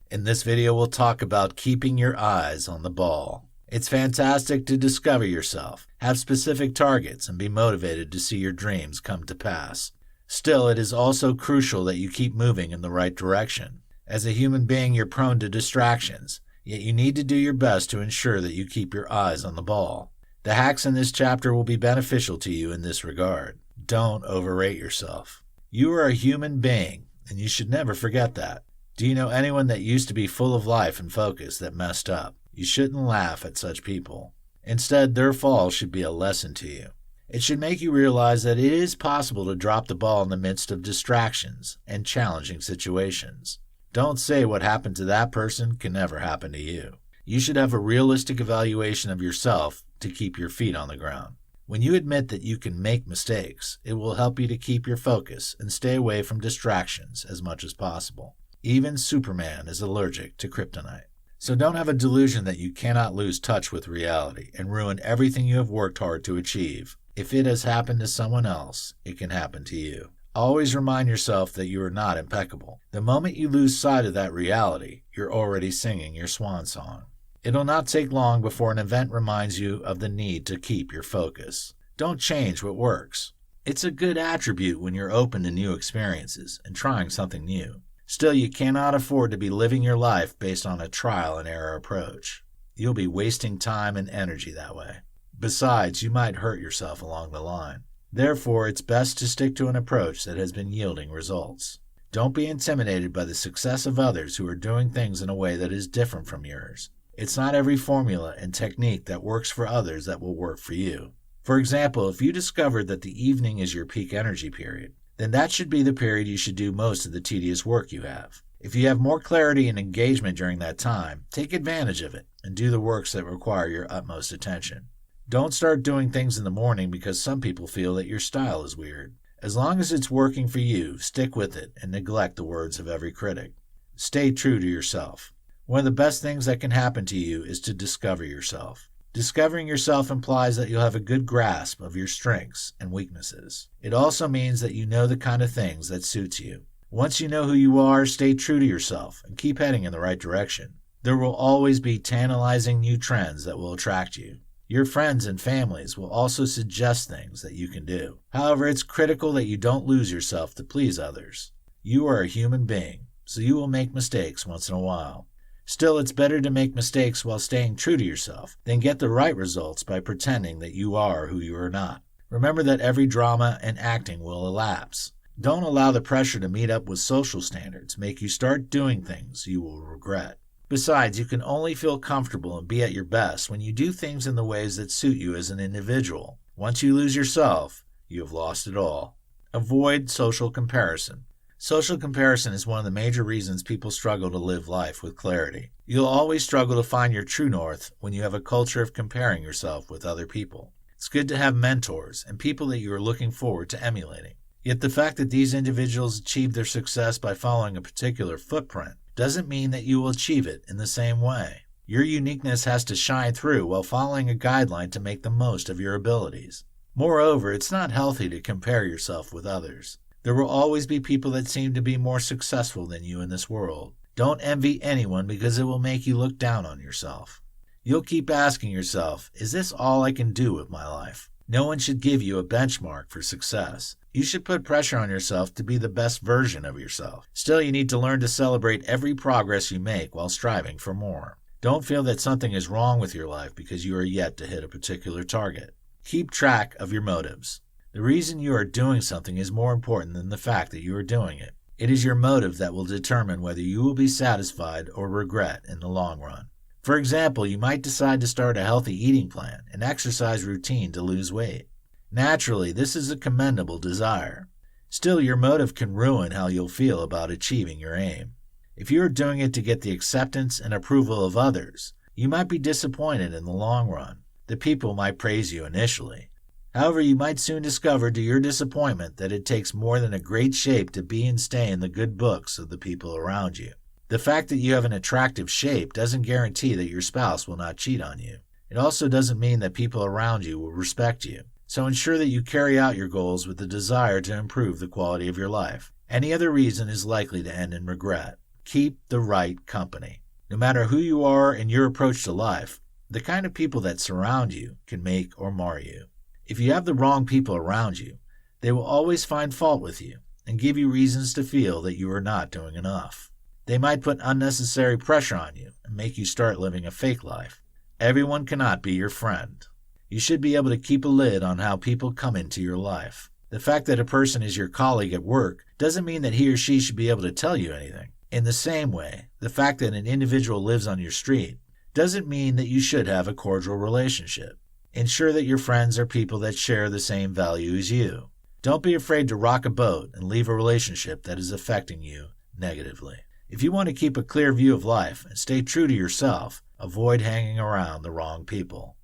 In this video, we'll talk about keeping your eyes on the ball. It's fantastic to discover yourself, have specific targets, and be motivated to see your dreams come to pass. Still, it is also crucial that you keep moving in the right direction. As a human being, you're prone to distractions, yet you need to do your best to ensure that you keep your eyes on the ball. The hacks in this chapter will be beneficial to you in this regard. Don't overrate yourself. You are a human being, and you should never forget that. Do you know anyone that used to be full of life and focus that messed up? You shouldn't laugh at such people. Instead, their fall should be a lesson to you. It should make you realize that it is possible to drop the ball in the midst of distractions and challenging situations. Don't say what happened to that person can never happen to you. You should have a realistic evaluation of yourself to keep your feet on the ground. When you admit that you can make mistakes, it will help you to keep your focus and stay away from distractions as much as possible. Even Superman is allergic to kryptonite. So don't have a delusion that you cannot lose touch with reality and ruin everything you have worked hard to achieve. If it has happened to someone else, it can happen to you. Always remind yourself that you are not impeccable. The moment you lose sight of that reality, you're already singing your swan song. It'll not take long before an event reminds you of the need to keep your focus. Don't change what works. It's a good attribute when you're open to new experiences and trying something new. Still, you cannot afford to be living your life based on a trial and error approach. You'll be wasting time and energy that way. Besides, you might hurt yourself along the line. Therefore, it's best to stick to an approach that has been yielding results. Don't be intimidated by the success of others who are doing things in a way that is different from yours. It's not every formula and technique that works for others that will work for you. For example, if you discovered that the evening is your peak energy period, then that should be the period you should do most of the tedious work you have. If you have more clarity and engagement during that time, take advantage of it and do the works that require your utmost attention. Don't start doing things in the morning because some people feel that your style is weird. As long as it's working for you, stick with it and neglect the words of every critic. Stay true to yourself. One of the best things that can happen to you is to discover yourself. Discovering yourself implies that you'll have a good grasp of your strengths and weaknesses. It also means that you know the kind of things that suits you. Once you know who you are, stay true to yourself and keep heading in the right direction. There will always be tantalizing new trends that will attract you. Your friends and families will also suggest things that you can do. However, it's critical that you don't lose yourself to please others. You are a human being, so you will make mistakes once in a while. Still, it's better to make mistakes while staying true to yourself than get the right results by pretending that you are who you are not. Remember that every drama and acting will elapse. Don't allow the pressure to meet up with social standards make you start doing things you will regret. Besides, you can only feel comfortable and be at your best when you do things in the ways that suit you as an individual. Once you lose yourself, you have lost it all. Avoid social comparison. Social comparison is one of the major reasons people struggle to live life with clarity. You'll always struggle to find your true north when you have a culture of comparing yourself with other people. It's good to have mentors and people that you are looking forward to emulating. Yet the fact that these individuals achieve their success by following a particular footprint doesn't mean that you will achieve it in the same way. Your uniqueness has to shine through while following a guideline to make the most of your abilities. Moreover, it's not healthy to compare yourself with others. There will always be people that seem to be more successful than you in this world. Don't envy anyone because it will make you look down on yourself. You'll keep asking yourself, is this all I can do with my life? No one should give you a benchmark for success. You should put pressure on yourself to be the best version of yourself. Still, you need to learn to celebrate every progress you make while striving for more. Don't feel that something is wrong with your life because you are yet to hit a particular target. Keep track of your motives. The reason you are doing something is more important than the fact that you are doing it. It is your motive that will determine whether you will be satisfied or regret in the long run. For example, you might decide to start a healthy eating plan and exercise routine to lose weight. Naturally, this is a commendable desire. Still, your motive can ruin how you'll feel about achieving your aim. If you are doing it to get the acceptance and approval of others, you might be disappointed in the long run. The people might praise you initially. However, you might soon discover to your disappointment that it takes more than a great shape to be and stay in the good books of the people around you. The fact that you have an attractive shape doesn't guarantee that your spouse will not cheat on you. It also doesn't mean that people around you will respect you. So ensure that you carry out your goals with the desire to improve the quality of your life. Any other reason is likely to end in regret. Keep the right company. No matter who you are in your approach to life, the kind of people that surround you can make or mar you. If you have the wrong people around you, they will always find fault with you and give you reasons to feel that you are not doing enough. They might put unnecessary pressure on you and make you start living a fake life. Everyone cannot be your friend. You should be able to keep a lid on how people come into your life. The fact that a person is your colleague at work doesn't mean that he or she should be able to tell you anything. In the same way, the fact that an individual lives on your street doesn't mean that you should have a cordial relationship. Ensure that your friends are people that share the same value as you. Don't be afraid to rock a boat and leave a relationship that is affecting you negatively. If you want to keep a clear view of life and stay true to yourself, avoid hanging around the wrong people.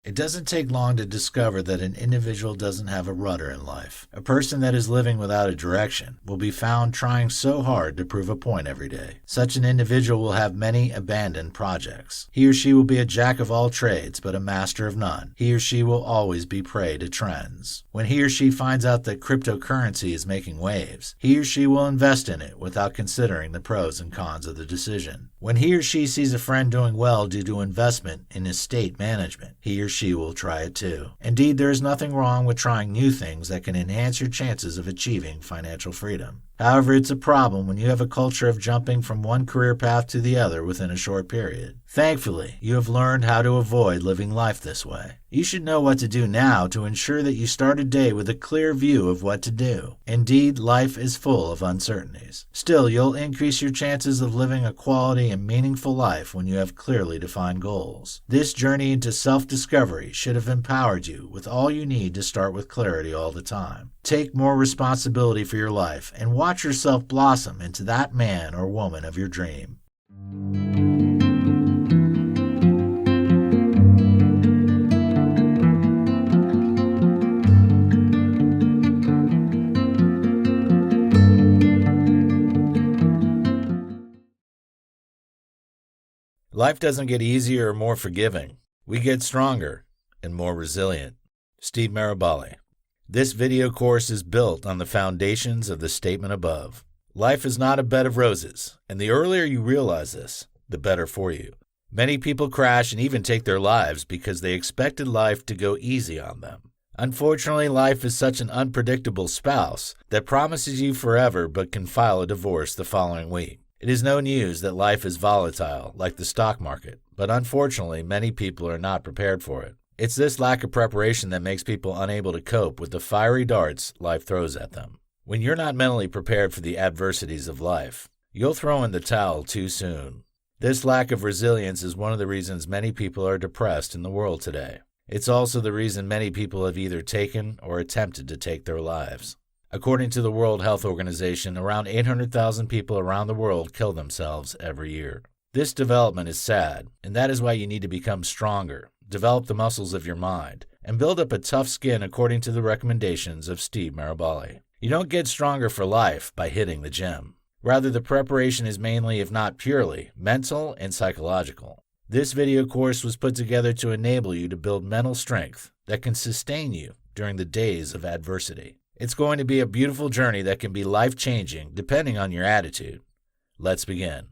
It doesn't take long to discover that an individual doesn't have a rudder in life. A person that is living without a direction will be found trying so hard to prove a point every day. Such an individual will have many abandoned projects. He or she will be a jack of all trades, but a master of none. He or she will always be prey to trends. When he or she finds out that cryptocurrency is making waves, he or she will invest in it without considering the pros and cons of the decision. When he or she sees a friend doing well due to investment in estate management, he or she will try it too. Indeed, there is nothing wrong with trying new things that can enhance your chances of achieving financial freedom. However, it's a problem when you have a culture of jumping from one career path to the other within a short period. Thankfully, you have learned how to avoid living life this way. You should know what to do now to ensure that you start a day with a clear view of what to do. Indeed, life is full of uncertainties. Still, you'll increase your chances of living a quality and meaningful life when you have clearly defined goals. This journey into self-discovery should have empowered you with all you need to start with clarity all the time. Take more responsibility for your life and watch yourself blossom into that man or woman of your dream. Life doesn't get easier or more forgiving. We get stronger and more resilient. Steve Marabali. This video course is built on the foundations of the statement above. Life is not a bed of roses, and the earlier you realize this, the better for you. Many people crash and even take their lives because they expected life to go easy on them. Unfortunately, life is such an unpredictable spouse that promises you forever but can file a divorce the following week. It is no news that life is volatile, like the stock market, but unfortunately, many people are not prepared for it. It's this lack of preparation that makes people unable to cope with the fiery darts life throws at them. When you're not mentally prepared for the adversities of life, you'll throw in the towel too soon. This lack of resilience is one of the reasons many people are depressed in the world today. It's also the reason many people have either taken or attempted to take their lives. According to the World Health Organization, around 800,000 people around the world kill themselves every year. This development is sad, and that is why you need to become stronger, develop the muscles of your mind, and build up a tough skin according to the recommendations of Steve Maraboli. You don't get stronger for life by hitting the gym. Rather, the preparation is mainly, if not purely, mental and psychological. This video course was put together to enable you to build mental strength that can sustain you during the days of adversity. It's going to be a beautiful journey that can be life-changing depending on your attitude. Let's begin.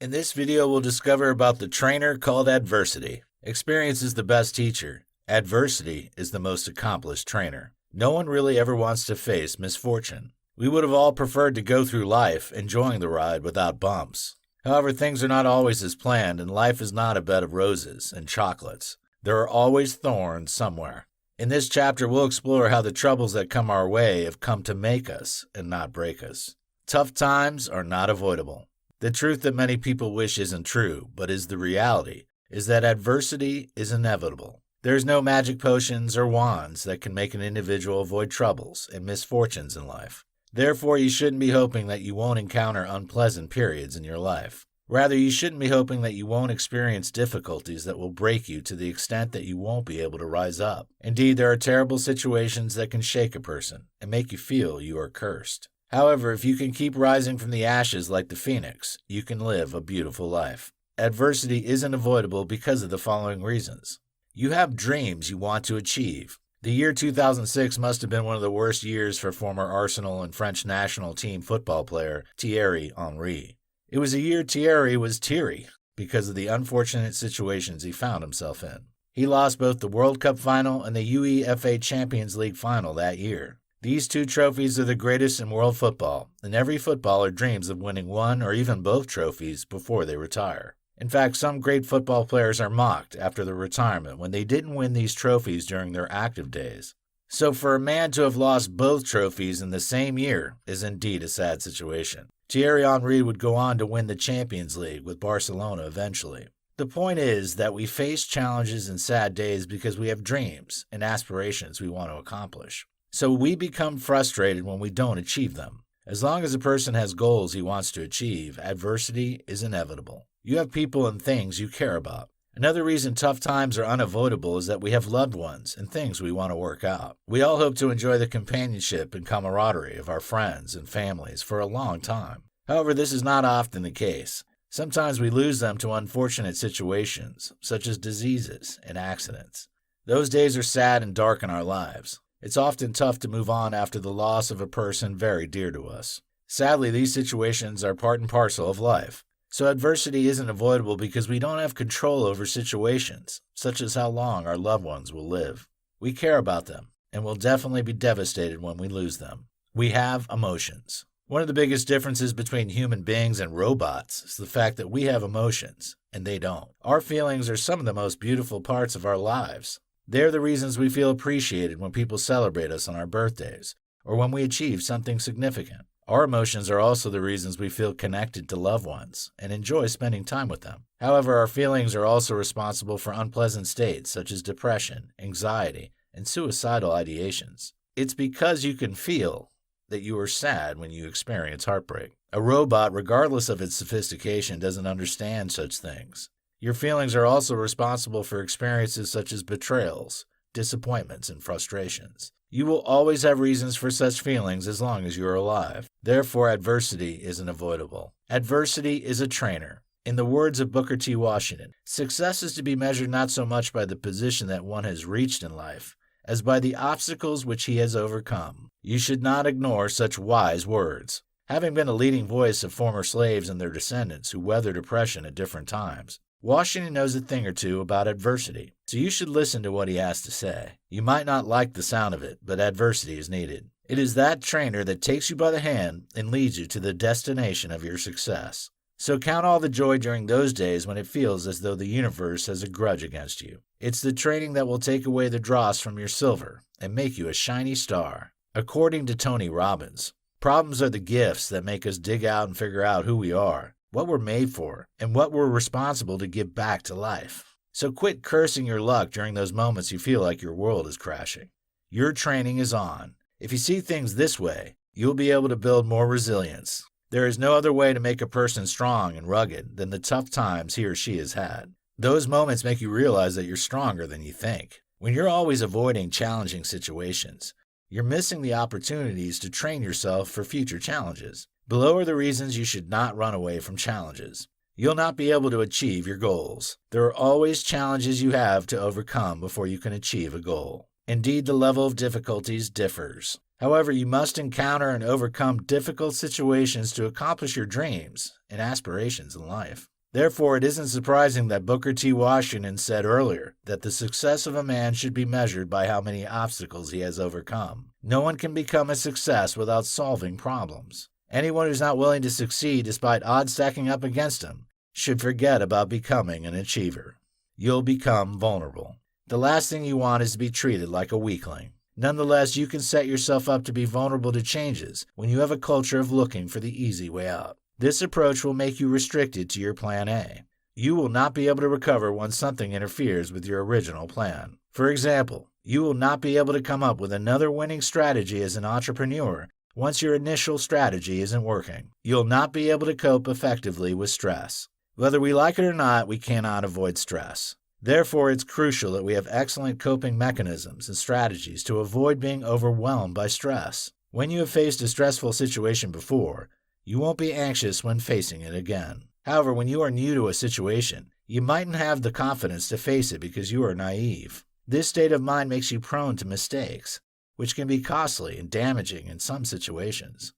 In this video, we'll discover about the trainer called adversity. Experience is the best teacher. Adversity is the most accomplished trainer. No one really ever wants to face misfortune. We would have all preferred to go through life enjoying the ride without bumps. However, things are not always as planned, and life is not a bed of roses and chocolates. There are always thorns somewhere. In this chapter, we'll explore how the troubles that come our way have come to make us and not break us. Tough times are not avoidable. The truth that many people wish isn't true, but is the reality, is that adversity is inevitable. There's no magic potions or wands that can make an individual avoid troubles and misfortunes in life. Therefore, you shouldn't be hoping that you won't encounter unpleasant periods in your life. Rather, you shouldn't be hoping that you won't experience difficulties that will break you to the extent that you won't be able to rise up. Indeed, there are terrible situations that can shake a person and make you feel you are cursed. However, if you can keep rising from the ashes like the phoenix, you can live a beautiful life. Adversity isn't avoidable because of the following reasons. You have dreams you want to achieve. The year 2006 must have been one of the worst years for former Arsenal and French national team football player Thierry Henry. It was a year Thierry was teary because of the unfortunate situations he found himself in. He lost both the World Cup final and the UEFA Champions League final that year. These two trophies are the greatest in world football, and every footballer dreams of winning one or even both trophies before they retire. In fact, some great football players are mocked after their retirement when they didn't win these trophies during their active days. So for a man to have lost both trophies in the same year is indeed a sad situation. Thierry Henry would go on to win the Champions League with Barcelona eventually. The point is that we face challenges and sad days because we have dreams and aspirations we want to accomplish. So we become frustrated when we don't achieve them. As long as a person has goals he wants to achieve, adversity is inevitable. You have people and things you care about. Another reason tough times are unavoidable is that we have loved ones and things we want to work out. We all hope to enjoy the companionship and camaraderie of our friends and families for a long time. However, this is not often the case. Sometimes we lose them to unfortunate situations, such as diseases and accidents. Those days are sad and dark in our lives. It's often tough to move on after the loss of a person very dear to us. Sadly, these situations are part and parcel of life. So adversity isn't avoidable because we don't have control over situations, such as how long our loved ones will live. We care about them, and will definitely be devastated when we lose them. We have emotions. One of the biggest differences between human beings and robots is the fact that we have emotions, and they don't. Our feelings are some of the most beautiful parts of our lives. They're the reasons we feel appreciated when people celebrate us on our birthdays, or when we achieve something significant. Our emotions are also the reasons we feel connected to loved ones and enjoy spending time with them. However, our feelings are also responsible for unpleasant states such as depression, anxiety, and suicidal ideations. It's because you can feel that you are sad when you experience heartbreak. A robot, regardless of its sophistication, doesn't understand such things. Your feelings are also responsible for experiences such as betrayals, disappointments, and frustrations. You will always have reasons for such feelings as long as you are alive. Therefore, adversity isn't avoidable. Adversity is a trainer. In the words of Booker T. Washington, success is to be measured not so much by the position that one has reached in life, as by the obstacles which he has overcome. You should not ignore such wise words. Having been a leading voice of former slaves and their descendants who weathered oppression at different times, Washington knows a thing or two about adversity, so you should listen to what he has to say. You might not like the sound of it, but adversity is needed. It is that trainer that takes you by the hand and leads you to the destination of your success. So count all the joy during those days when it feels as though the universe has a grudge against you. It's the training that will take away the dross from your silver and make you a shiny star. According to Tony Robbins, problems are the gifts that make us dig out and figure out who we are, what we're made for, and what we're responsible to give back to life. So quit cursing your luck during those moments you feel like your world is crashing. Your training is on. If you see things this way, you'll be able to build more resilience. There is no other way to make a person strong and rugged than the tough times he or she has had. Those moments make you realize that you're stronger than you think. When you're always avoiding challenging situations, you're missing the opportunities to train yourself for future challenges. Below are the reasons you should not run away from challenges. You'll not be able to achieve your goals. There are always challenges you have to overcome before you can achieve a goal. Indeed, the level of difficulties differs. However, you must encounter and overcome difficult situations to accomplish your dreams and aspirations in life. Therefore, it isn't surprising that Booker T. Washington said earlier that the success of a man should be measured by how many obstacles he has overcome. No one can become a success without solving problems. Anyone who's not willing to succeed despite odds stacking up against him should forget about becoming an achiever. You'll become vulnerable. The last thing you want is to be treated like a weakling. Nonetheless, you can set yourself up to be vulnerable to changes when you have a culture of looking for the easy way out. This approach will make you restricted to your plan A. You will not be able to recover once something interferes with your original plan. For example, you will not be able to come up with another winning strategy as an entrepreneur once your initial strategy isn't working. You'll not be able to cope effectively with stress. Whether we like it or not, we cannot avoid stress. Therefore, it's crucial that we have excellent coping mechanisms and strategies to avoid being overwhelmed by stress. When you have faced a stressful situation before, you won't be anxious when facing it again. However, when you are new to a situation, you mightn't have the confidence to face it because you are naive. This state of mind makes you prone to mistakes, which can be costly and damaging in some situations.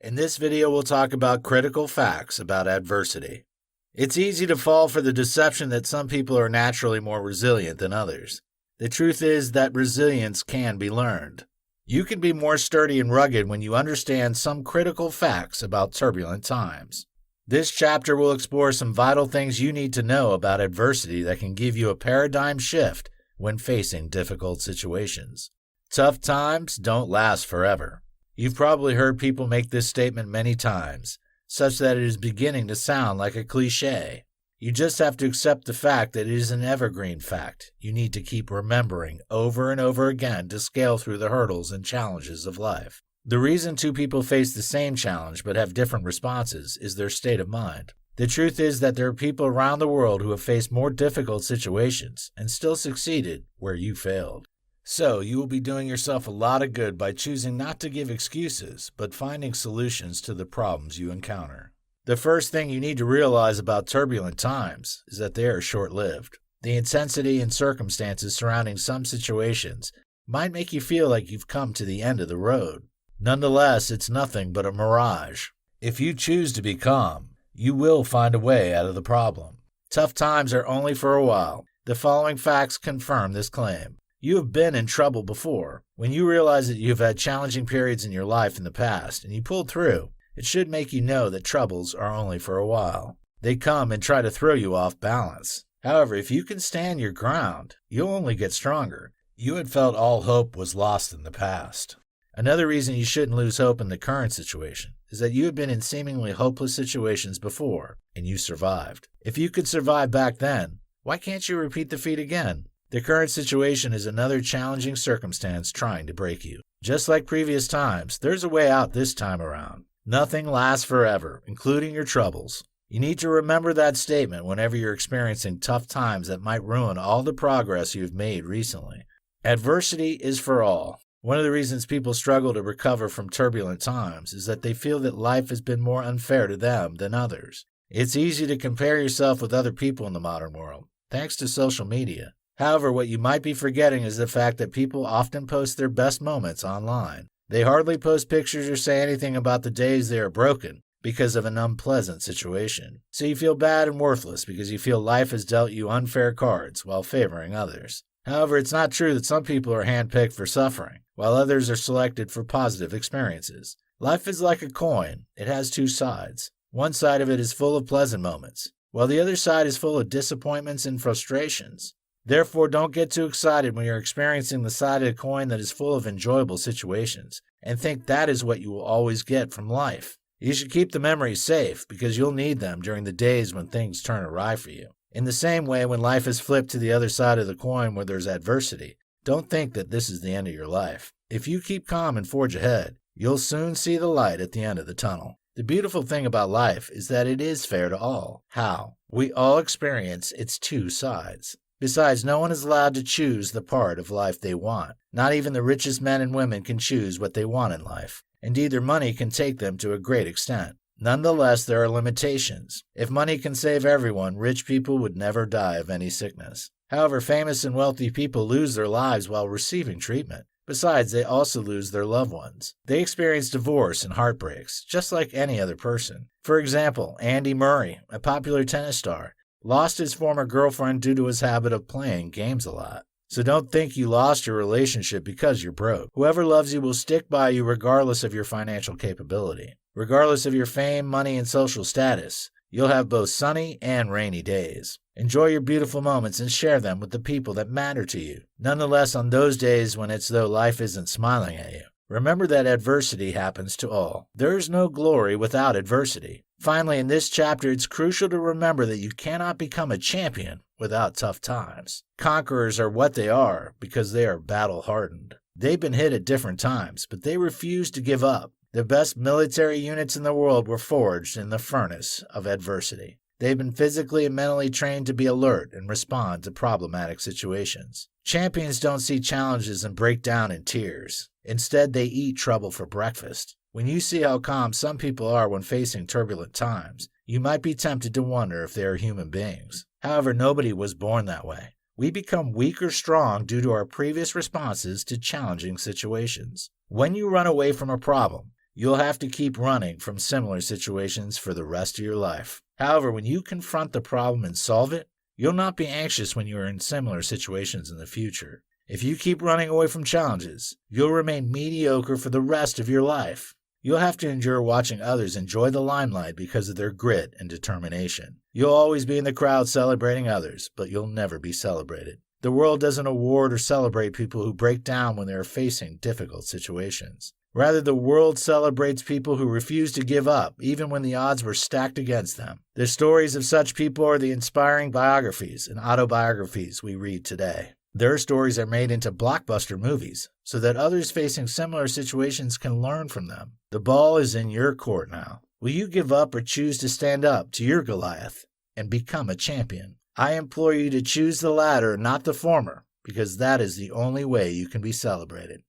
In this video, we'll talk about critical facts about adversity. It's easy to fall for the deception that some people are naturally more resilient than others. The truth is that resilience can be learned. You can be more sturdy and rugged when you understand some critical facts about turbulent times. This chapter will explore some vital things you need to know about adversity that can give you a paradigm shift when facing difficult situations. Tough times don't last forever. You've probably heard people make this statement many times, such that it is beginning to sound like a cliche. You just have to accept the fact that it is an evergreen fact you need to keep remembering over and over again to scale through the hurdles and challenges of life. The reason two people face the same challenge but have different responses is their state of mind. The truth is that there are people around the world who have faced more difficult situations and still succeeded where you failed. So, you will be doing yourself a lot of good by choosing not to give excuses, but finding solutions to the problems you encounter. The first thing you need to realize about turbulent times is that they are short-lived. The intensity and circumstances surrounding some situations might make you feel like you've come to the end of the road. Nonetheless, it's nothing but a mirage. If you choose to be calm, you will find a way out of the problem. Tough times are only for a while. The following facts confirm this claim. You have been in trouble before. When you realize that you have had challenging periods in your life in the past and you pulled through, it should make you know that troubles are only for a while. They come and try to throw you off balance. However, if you can stand your ground, you'll only get stronger. You had felt all hope was lost in the past. Another reason you shouldn't lose hope in the current situation is that you had been in seemingly hopeless situations before and you survived. If you could survive back then, why can't you repeat the feat again? The current situation is another challenging circumstance trying to break you. Just like previous times, there's a way out this time around. Nothing lasts forever, including your troubles. You need to remember that statement whenever you're experiencing tough times that might ruin all the progress you've made recently. Adversity is for all. One of the reasons people struggle to recover from turbulent times is that they feel that life has been more unfair to them than others. It's easy to compare yourself with other people in the modern world, thanks to social media. However, what you might be forgetting is the fact that people often post their best moments online. They hardly post pictures or say anything about the days they are broken because of an unpleasant situation. So you feel bad and worthless because you feel life has dealt you unfair cards while favoring others. However, it's not true that some people are handpicked for suffering. while others are selected for positive experiences. Life is like a coin. It has two sides. One side of it is full of pleasant moments, while the other side is full of disappointments and frustrations. Therefore, don't get too excited when you're experiencing the side of the coin that is full of enjoyable situations, and think that is what you will always get from life. You should keep the memories safe, because you'll need them during the days when things turn awry for you. In the same way, when life is flipped to the other side of the coin where there's adversity, don't think that this is the end of your life. If you keep calm and forge ahead, you'll soon see the light at the end of the tunnel. The beautiful thing about life is that it is fair to all. How? We all experience its two sides. Besides, no one is allowed to choose the part of life they want. Not even the richest men and women can choose what they want in life. Indeed, their money can take them to a great extent. Nonetheless, there are limitations. If money can save everyone, rich people would never die of any sickness. However, famous and wealthy people lose their lives while receiving treatment. Besides, they also lose their loved ones. They experience divorce and heartbreaks, just like any other person. For example, Andy Murray, a popular tennis star, lost his former girlfriend due to his habit of playing games a lot. So don't think you lost your relationship because you're broke. Whoever loves you will stick by you regardless of your financial capability. Regardless of your fame, money, and social status, you'll have both sunny and rainy days. Enjoy your beautiful moments and share them with the people that matter to you. Nonetheless, on those days when it's though life isn't smiling at you, remember that adversity happens to all. There is no glory without adversity. Finally, in this chapter, it's crucial to remember that you cannot become a champion without tough times. Conquerors are what they are because they are battle-hardened. They've been hit at different times, but they refuse to give up. The best military units in the world were forged in the furnace of adversity. They've been physically and mentally trained to be alert and respond to problematic situations. Champions don't see challenges and break down in tears. Instead, they eat trouble for breakfast. When you see how calm some people are when facing turbulent times, you might be tempted to wonder if they are human beings. However, nobody was born that way. We become weak or strong due to our previous responses to challenging situations. When you run away from a problem, you'll have to keep running from similar situations for the rest of your life. However, when you confront the problem and solve it, you'll not be anxious when you are in similar situations in the future. If you keep running away from challenges, you'll remain mediocre for the rest of your life. You'll have to endure watching others enjoy the limelight because of their grit and determination. You'll always be in the crowd celebrating others, but you'll never be celebrated. The world doesn't award or celebrate people who break down when they are facing difficult situations. Rather, the world celebrates people who refuse to give up, even when the odds were stacked against them. The stories of such people are the inspiring biographies and autobiographies we read today. Their stories are made into blockbuster movies, so that others facing similar situations can learn from them. The ball is in your court now. Will you give up or choose to stand up to your Goliath and become a champion? I implore you to choose the latter, not the former, because that is the only way you can be celebrated.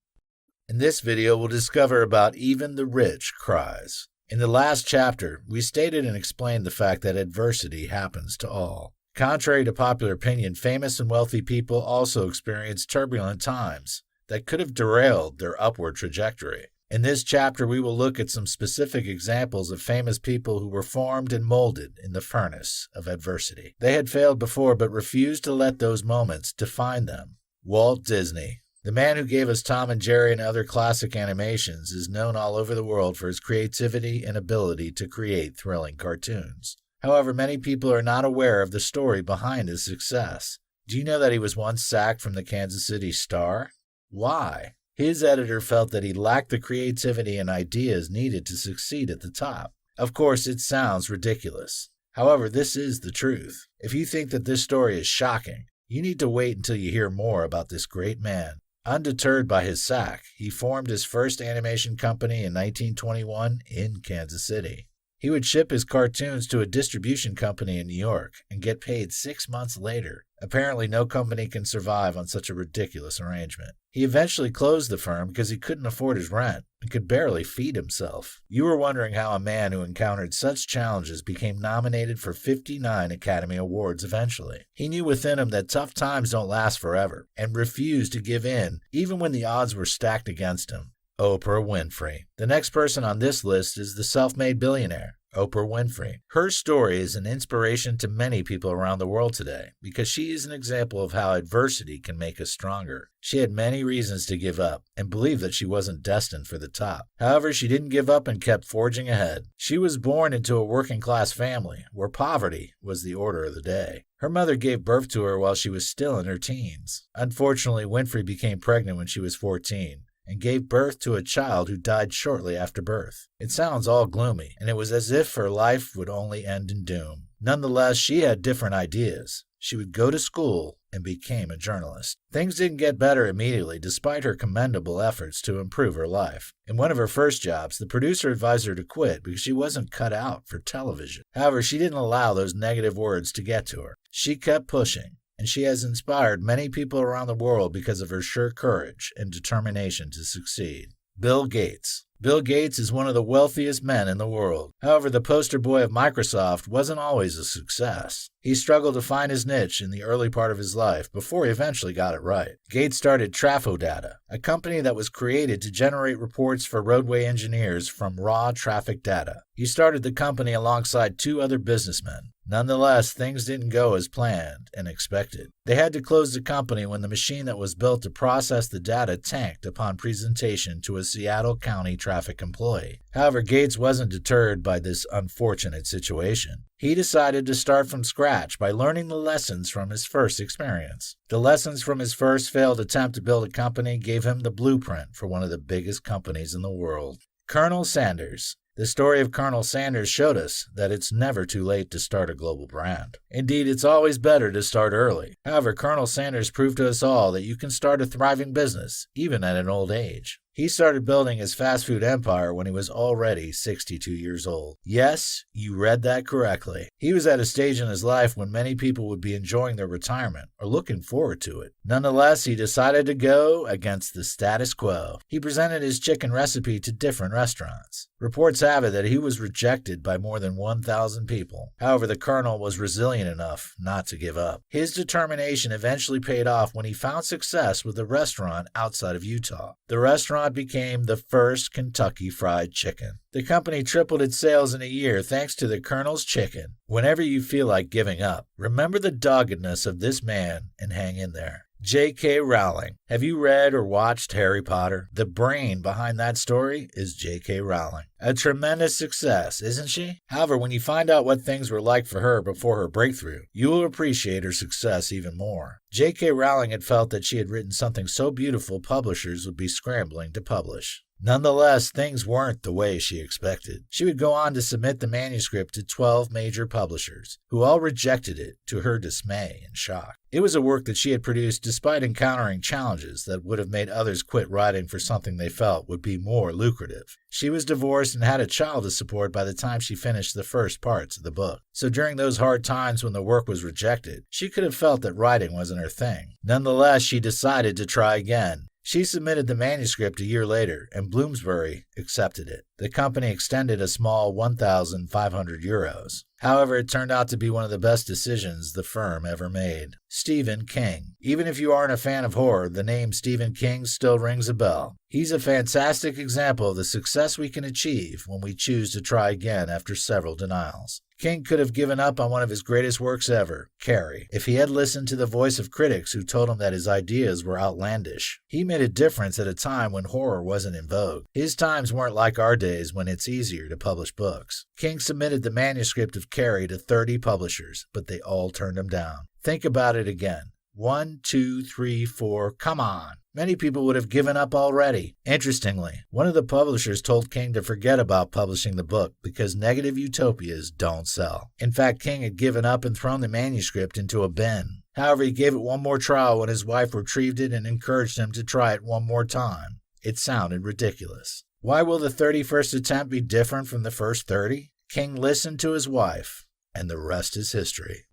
In this video, we'll discover about even the rich cries. In the last chapter, we stated and explained the fact that adversity happens to all. Contrary to popular opinion, famous and wealthy people also experience turbulent times that could have derailed their upward trajectory. In this chapter, we will look at some specific examples of famous people who were formed and molded in the furnace of adversity. They had failed before but refused to let those moments define them. Walt Disney, the man who gave us Tom and Jerry and other classic animations, is known all over the world for his creativity and ability to create thrilling cartoons. However, many people are not aware of the story behind his success. Do you know that he was once sacked from the Kansas City Star? Why? His editor felt that he lacked the creativity and ideas needed to succeed at the top. Of course, it sounds ridiculous. However, this is the truth. If you think that this story is shocking, you need to wait until you hear more about this great man. Undeterred by his sack, he formed his first animation company in 1921 in Kansas City. He would ship his cartoons to a distribution company in New York and get paid 6 months later. Apparently, no company can survive on such a ridiculous arrangement. He eventually closed the firm because he couldn't afford his rent and could barely feed himself. You were wondering how a man who encountered such challenges became nominated for 59 Academy Awards eventually. He knew within him that tough times don't last forever and refused to give in even when the odds were stacked against him. Oprah Winfrey. The next person on this list is the self-made billionaire. Oprah Winfrey. Her story is an inspiration to many people around the world today because she is an example of how adversity can make us stronger. She had many reasons to give up and believed that she wasn't destined for the top. However, she didn't give up and kept forging ahead. She was born into a working-class family where poverty was the order of the day. Her mother gave birth to her while she was still in her teens. Unfortunately, Winfrey became pregnant when she was 14 and gave birth to a child who died shortly after birth. It sounds all gloomy, and it was as if her life would only end in doom. Nonetheless, she had different ideas. She would go to school and became a journalist. Things didn't get better immediately despite her commendable efforts to improve her life. In one of her first jobs, the producer advised her to quit because she wasn't cut out for television. However, she didn't allow those negative words to get to her. She kept pushing, and she has inspired many people around the world because of her sheer courage and determination to succeed. Bill Gates. Bill Gates is one of the wealthiest men in the world. However, the poster boy of Microsoft wasn't always a success. He struggled to find his niche in the early part of his life before he eventually got it right. Gates started TrafoData, a company that was created to generate reports for roadway engineers from raw traffic data. He started the company alongside two other businessmen. Nonetheless, things didn't go as planned and expected. They had to close the company when the machine that was built to process the data tanked upon presentation to a Seattle County traffic employee. However, Gates wasn't deterred by this unfortunate situation. He decided to start from scratch by learning the lessons from his first experience. The lessons from his first failed attempt to build a company gave him the blueprint for one of the biggest companies in the world. Colonel Sanders. The story of Colonel Sanders showed us that it's never too late to start a global brand. Indeed, it's always better to start early. However, Colonel Sanders proved to us all that you can start a thriving business, even at an old age. He started building his fast food empire when he was already 62 years old. Yes, you read that correctly. He was at a stage in his life when many people would be enjoying their retirement or looking forward to it. Nonetheless, he decided to go against the status quo. He presented his chicken recipe to different restaurants. Reports have it that he was rejected by more than 1,000 people. However, the Colonel was resilient enough not to give up. His determination eventually paid off when he found success with a restaurant outside of Utah. The restaurant became the first Kentucky Fried Chicken. The company tripled its sales in a year thanks to the Colonel's chicken. Whenever you feel like giving up, remember the doggedness of this man and hang in there. J.K. Rowling. Have you read or watched Harry Potter? The brain behind that story is J.K. Rowling. A tremendous success, isn't she? However, when you find out what things were like for her before her breakthrough, you will appreciate her success even more. J.K. Rowling had felt that she had written something so beautiful publishers would be scrambling to publish. Nonetheless, things weren't the way she expected. She would go on to submit the manuscript to 12 major publishers, who all rejected it to her dismay and shock. It was a work that she had produced despite encountering challenges that would have made others quit writing for something they felt would be more lucrative. She was divorced and had a child to support by the time she finished the first parts of the book. So during those hard times when the work was rejected, she could have felt that writing wasn't her thing. Nonetheless, she decided to try again. She submitted the manuscript a year later, and Bloomsbury accepted it. The company extended a small €1,500. However, it turned out to be one of the best decisions the firm ever made. Stephen King. Even if you aren't a fan of horror, the name Stephen King still rings a bell. He's a fantastic example of the success we can achieve when we choose to try again after several denials. King could have given up on one of his greatest works ever, Carrie, if he had listened to the voice of critics who told him that his ideas were outlandish. He made a difference at a time when horror wasn't in vogue. His times weren't like our days when it's easier to publish books. King submitted the manuscript of Carrie to 30 publishers, but they all turned him down. Think about it again. 1, 2, 3, 4, come on. Many people would have given up already. Interestingly, one of the publishers told King to forget about publishing the book because negative utopias don't sell. In fact, King had given up and thrown the manuscript into a bin. However, he gave it one more trial when his wife retrieved it and encouraged him to try it one more time. It sounded ridiculous. Why will the 31st attempt be different from the first 30? King listened to his wife, and the rest is history.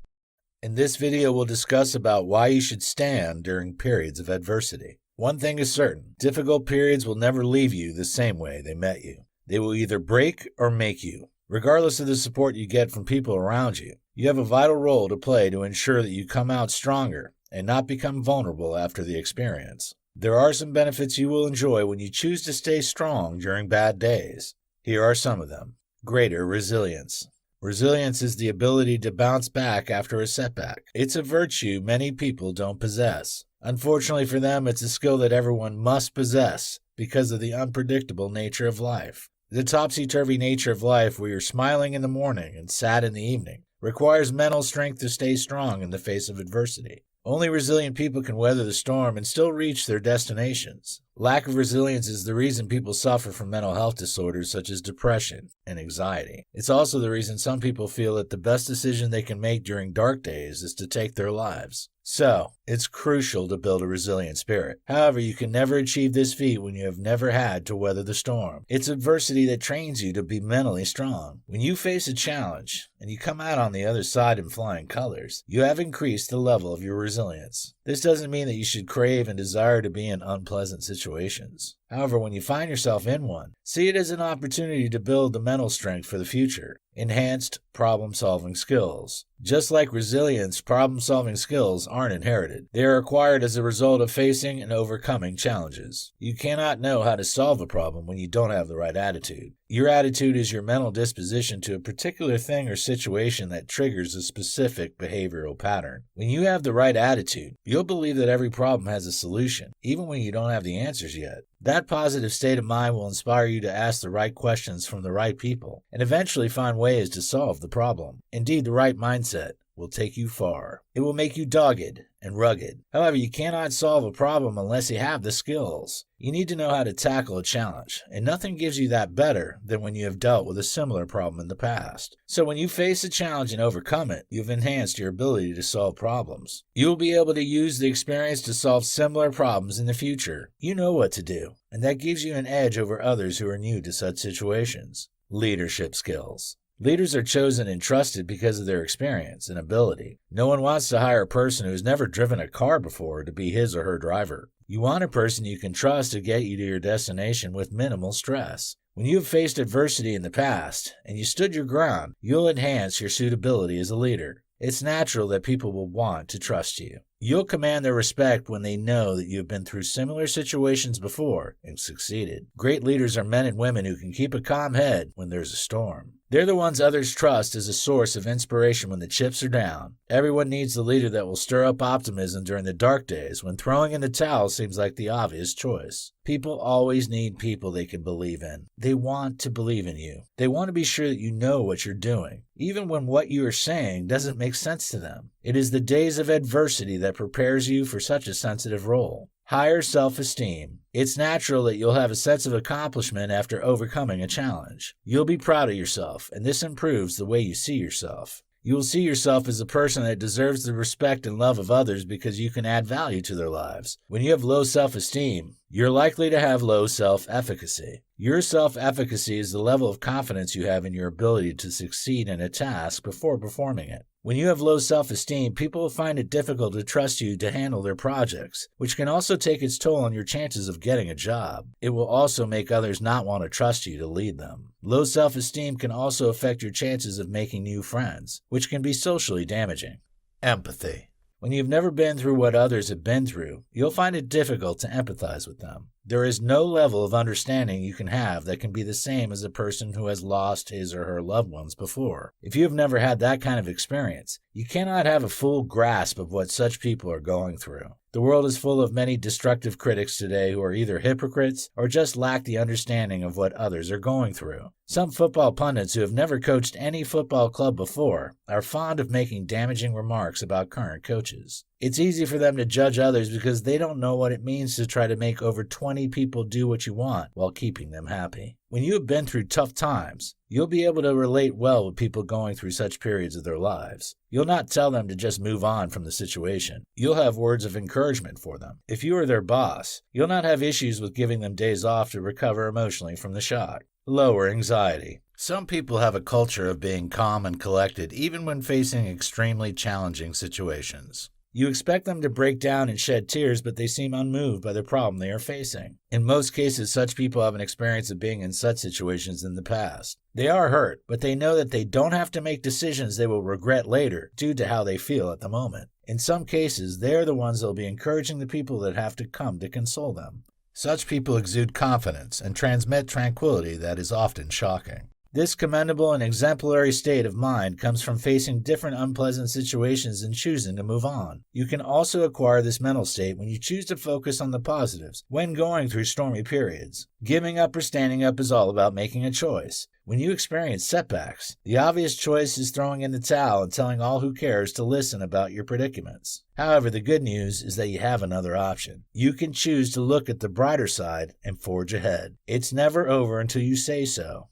In this video, we'll discuss about why you should stand during periods of adversity. One thing is certain, difficult periods will never leave you the same way they met you. They will either break or make you. Regardless of the support you get from people around you, you have a vital role to play to ensure that you come out stronger and not become vulnerable after the experience. There are some benefits you will enjoy when you choose to stay strong during bad days. Here are some of them. Greater resilience. Resilience is the ability to bounce back after a setback. It's a virtue many people don't possess. Unfortunately for them, it's a skill that everyone must possess because of the unpredictable nature of life. The topsy-turvy nature of life, where you're smiling in the morning and sad in the evening, requires mental strength to stay strong in the face of adversity. Only resilient people can weather the storm and still reach their destinations. Lack of resilience is the reason people suffer from mental health disorders such as depression and anxiety. It's also the reason some people feel that the best decision they can make during dark days is to take their lives. So, it's crucial to build a resilient spirit. However, you can never achieve this feat when you have never had to weather the storm. It's adversity that trains you to be mentally strong. When you face a challenge and you come out on the other side in flying colors, you have increased the level of your resilience. This doesn't mean that you should crave and desire to be in unpleasant situations. However, when you find yourself in one, see it as an opportunity to build the mental strength for the future. Enhanced problem-solving skills. Just like resilience, problem-solving skills aren't inherited. They are acquired as a result of facing and overcoming challenges. You cannot know how to solve a problem when you don't have the right attitude. Your attitude is your mental disposition to a particular thing or situation that triggers a specific behavioral pattern. When you have the right attitude, you'll believe that every problem has a solution, even when you don't have the answers yet. That positive state of mind will inspire you to ask the right questions from the right people and eventually find ways to solve the problem. Indeed, the right mindset will take you far. It will make you dogged and rugged. However, you cannot solve a problem unless you have the skills. You need to know how to tackle a challenge, and nothing gives you that better than when you have dealt with a similar problem in the past. So when you face a challenge and overcome it, you've enhanced your ability to solve problems. You will be able to use the experience to solve similar problems in the future. You know what to do, and that gives you an edge over others who are new to such situations. Leadership skills. Leaders are chosen and trusted because of their experience and ability. No one wants to hire a person who has never driven a car before to be his or her driver. You want a person you can trust to get you to your destination with minimal stress. When you have faced adversity in the past and you stood your ground, you'll enhance your suitability as a leader. It's natural that people will want to trust you. You'll command their respect when they know that you have been through similar situations before and succeeded. Great leaders are men and women who can keep a calm head when there's a storm. They're the ones others trust as a source of inspiration when the chips are down. Everyone needs the leader that will stir up optimism during the dark days when throwing in the towel seems like the obvious choice. People always need people they can believe in. They want to believe in you. They want to be sure that you know what you're doing, even when what you are saying doesn't make sense to them. It is the days of adversity that prepares you for such a sensitive role. Higher self-esteem. It's natural that you'll have a sense of accomplishment after overcoming a challenge. You'll be proud of yourself, and this improves the way you see yourself. You will see yourself as a person that deserves the respect and love of others because you can add value to their lives. When you have low self-esteem, you're likely to have low self-efficacy. Your self-efficacy is the level of confidence you have in your ability to succeed in a task before performing it. When you have low self-esteem, people will find it difficult to trust you to handle their projects, which can also take its toll on your chances of getting a job. It will also make others not want to trust you to lead them. Low self-esteem can also affect your chances of making new friends, which can be socially damaging. Empathy. When you've never been through what others have been through, you'll find it difficult to empathize with them. There is no level of understanding you can have that can be the same as a person who has lost his or her loved ones before. If you have never had that kind of experience, you cannot have a full grasp of what such people are going through. The world is full of many destructive critics today who are either hypocrites or just lack the understanding of what others are going through. Some football pundits who have never coached any football club before are fond of making damaging remarks about current coaches. It's easy for them to judge others because they don't know what it means to try to make over 20 people do what you want while keeping them happy. When you have been through tough times, you'll be able to relate well with people going through such periods of their lives. You'll not tell them to just move on from the situation. You'll have words of encouragement for them. If you are their boss, you'll not have issues with giving them days off to recover emotionally from the shock. Lower anxiety. Some people have a culture of being calm and collected even when facing extremely challenging situations. You expect them to break down and shed tears, but they seem unmoved by the problem they are facing. In most cases, such people have an experience of being in such situations in the past. They are hurt, but they know that they don't have to make decisions they will regret later due to how they feel at the moment. In some cases, they are the ones that will be encouraging the people that have to come to console them. Such people exude confidence and transmit tranquility that is often shocking. This commendable and exemplary state of mind comes from facing different unpleasant situations and choosing to move on. You can also acquire this mental state when you choose to focus on the positives when going through stormy periods. Giving up or standing up is all about making a choice. When you experience setbacks, the obvious choice is throwing in the towel and telling all who cares to listen about your predicaments. However, the good news is that you have another option. You can choose to look at the brighter side and forge ahead. It's never over until you say so.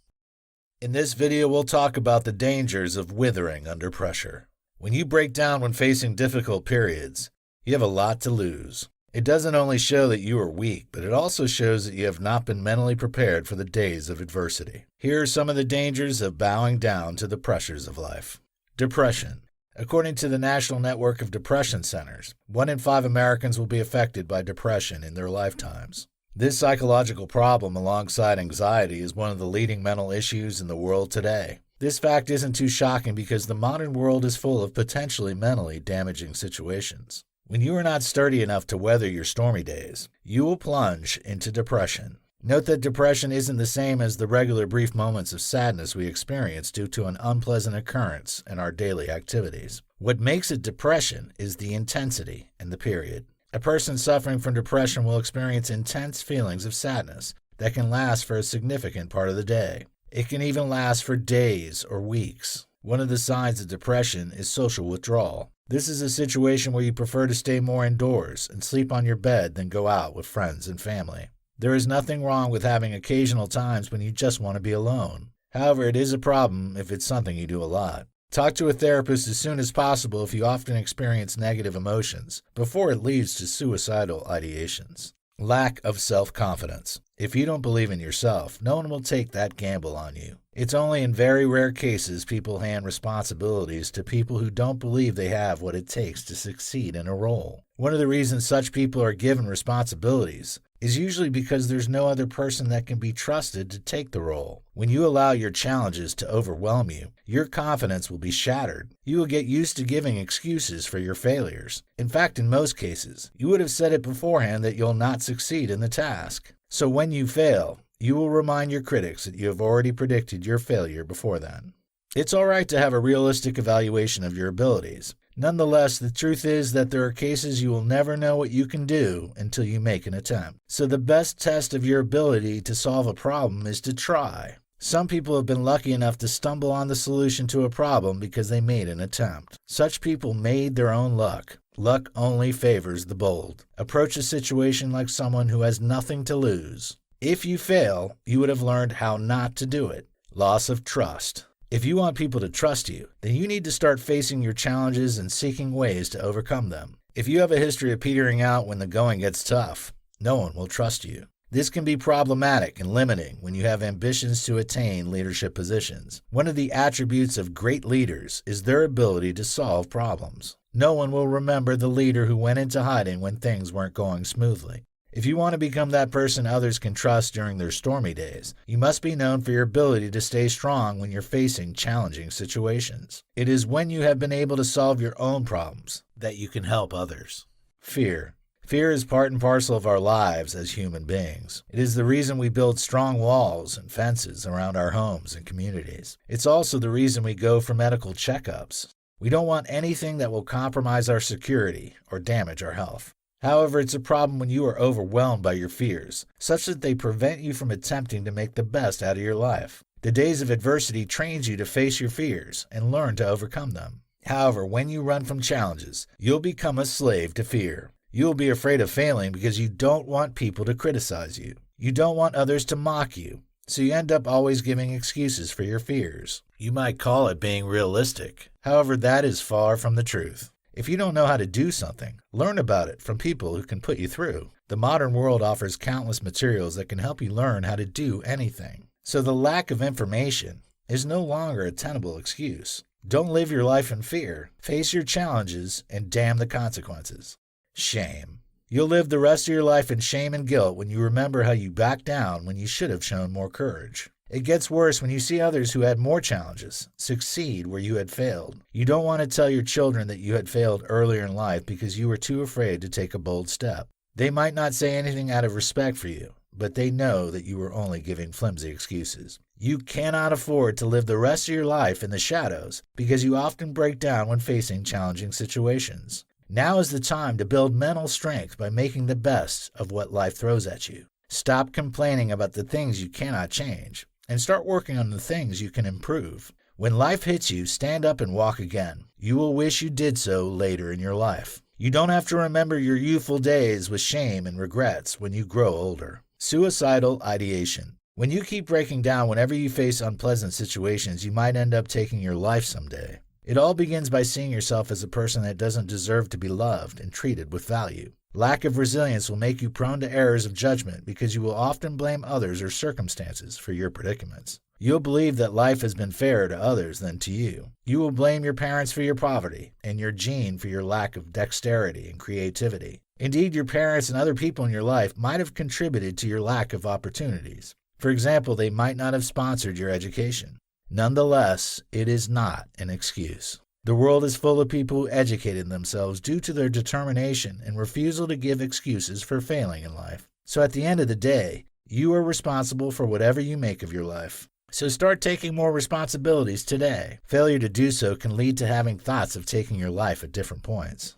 In this video, we'll talk about the dangers of withering under pressure. When you break down when facing difficult periods, you have a lot to lose. It doesn't only show that you are weak, but it also shows that you have not been mentally prepared for the days of adversity. Here are some of the dangers of bowing down to the pressures of life. Depression. According to the National Network of Depression Centers, 1 in 5 Americans will be affected by depression in their lifetimes. This psychological problem, alongside anxiety, is one of the leading mental issues in the world today. This fact isn't too shocking because the modern world is full of potentially mentally damaging situations. When you are not sturdy enough to weather your stormy days, you will plunge into depression. Note that depression isn't the same as the regular brief moments of sadness we experience due to an unpleasant occurrence in our daily activities. What makes it depression is the intensity and the period. A person suffering from depression will experience intense feelings of sadness that can last for a significant part of the day. It can even last for days or weeks. One of the signs of depression is social withdrawal. This is a situation where you prefer to stay more indoors and sleep on your bed than go out with friends and family. There is nothing wrong with having occasional times when you just want to be alone. However, it is a problem if it's something you do a lot. Talk to a therapist as soon as possible if you often experience negative emotions, before it leads to suicidal ideations. Lack of self-confidence. If you don't believe in yourself, no one will take that gamble on you. It's only in very rare cases people hand responsibilities to people who don't believe they have what it takes to succeed in a role. One of the reasons such people are given responsibilities is usually because there's no other person that can be trusted to take the role. When you allow your challenges to overwhelm you, your confidence will be shattered. You will get used to giving excuses for your failures. In fact, in most cases, you would have said it beforehand that you'll not succeed in the task. So when you fail, you will remind your critics that you have already predicted your failure before then. It's all right to have a realistic evaluation of your abilities. Nonetheless, the truth is that there are cases you will never know what you can do until you make an attempt. So the best test of your ability to solve a problem is to try. Some people have been lucky enough to stumble on the solution to a problem because they made an attempt. Such people made their own luck. Luck only favors the bold. Approach a situation like someone who has nothing to lose. If you fail, you would have learned how not to do it. Loss of trust. If you want people to trust you, then you need to start facing your challenges and seeking ways to overcome them. If you have a history of petering out when the going gets tough, no one will trust you. This can be problematic and limiting when you have ambitions to attain leadership positions. One of the attributes of great leaders is their ability to solve problems. No one will remember the leader who went into hiding when things weren't going smoothly. If you want to become that person others can trust during their stormy days, you must be known for your ability to stay strong when you're facing challenging situations. It is when you have been able to solve your own problems that you can help others. Fear. Fear is part and parcel of our lives as human beings. It is the reason we build strong walls and fences around our homes and communities. It's also the reason we go for medical checkups. We don't want anything that will compromise our security or damage our health. However, it's a problem when you are overwhelmed by your fears, such that they prevent you from attempting to make the best out of your life. The days of adversity trains you to face your fears and learn to overcome them. However, when you run from challenges, you'll become a slave to fear. You'll be afraid of failing because you don't want people to criticize you. You don't want others to mock you, so you end up always giving excuses for your fears. You might call it being realistic. However, that is far from the truth. If you don't know how to do something, learn about it from people who can put you through. The modern world offers countless materials that can help you learn how to do anything. So the lack of information is no longer a tenable excuse. Don't live your life in fear. Face your challenges and damn the consequences. Shame. You'll live the rest of your life in shame and guilt when you remember how you backed down when you should have shown more courage. It gets worse when you see others who had more challenges succeed where you had failed. You don't want to tell your children that you had failed earlier in life because you were too afraid to take a bold step. They might not say anything out of respect for you, but they know that you were only giving flimsy excuses. You cannot afford to live the rest of your life in the shadows because you often break down when facing challenging situations. Now is the time to build mental strength by making the best of what life throws at you. Stop complaining about the things you cannot change and start working on the things you can improve. When life hits you, stand up and walk again. You will wish you did so later in your life. You don't have to remember your youthful days with shame and regrets when you grow older. Suicidal ideation. When you keep breaking down whenever you face unpleasant situations, you might end up taking your life someday. It all begins by seeing yourself as a person that doesn't deserve to be loved and treated with value. Lack of resilience will make you prone to errors of judgment because you will often blame others or circumstances for your predicaments. You'll believe that life has been fairer to others than to you. You will blame your parents for your poverty and your gene for your lack of dexterity and creativity. Indeed, your parents and other people in your life might have contributed to your lack of opportunities. For example, they might not have sponsored your education. Nonetheless, it is not an excuse. The world is full of people who educated themselves due to their determination and refusal to give excuses for failing in life. So at the end of the day, you are responsible for whatever you make of your life. So start taking more responsibilities today. Failure to do so can lead to having thoughts of taking your life at different points.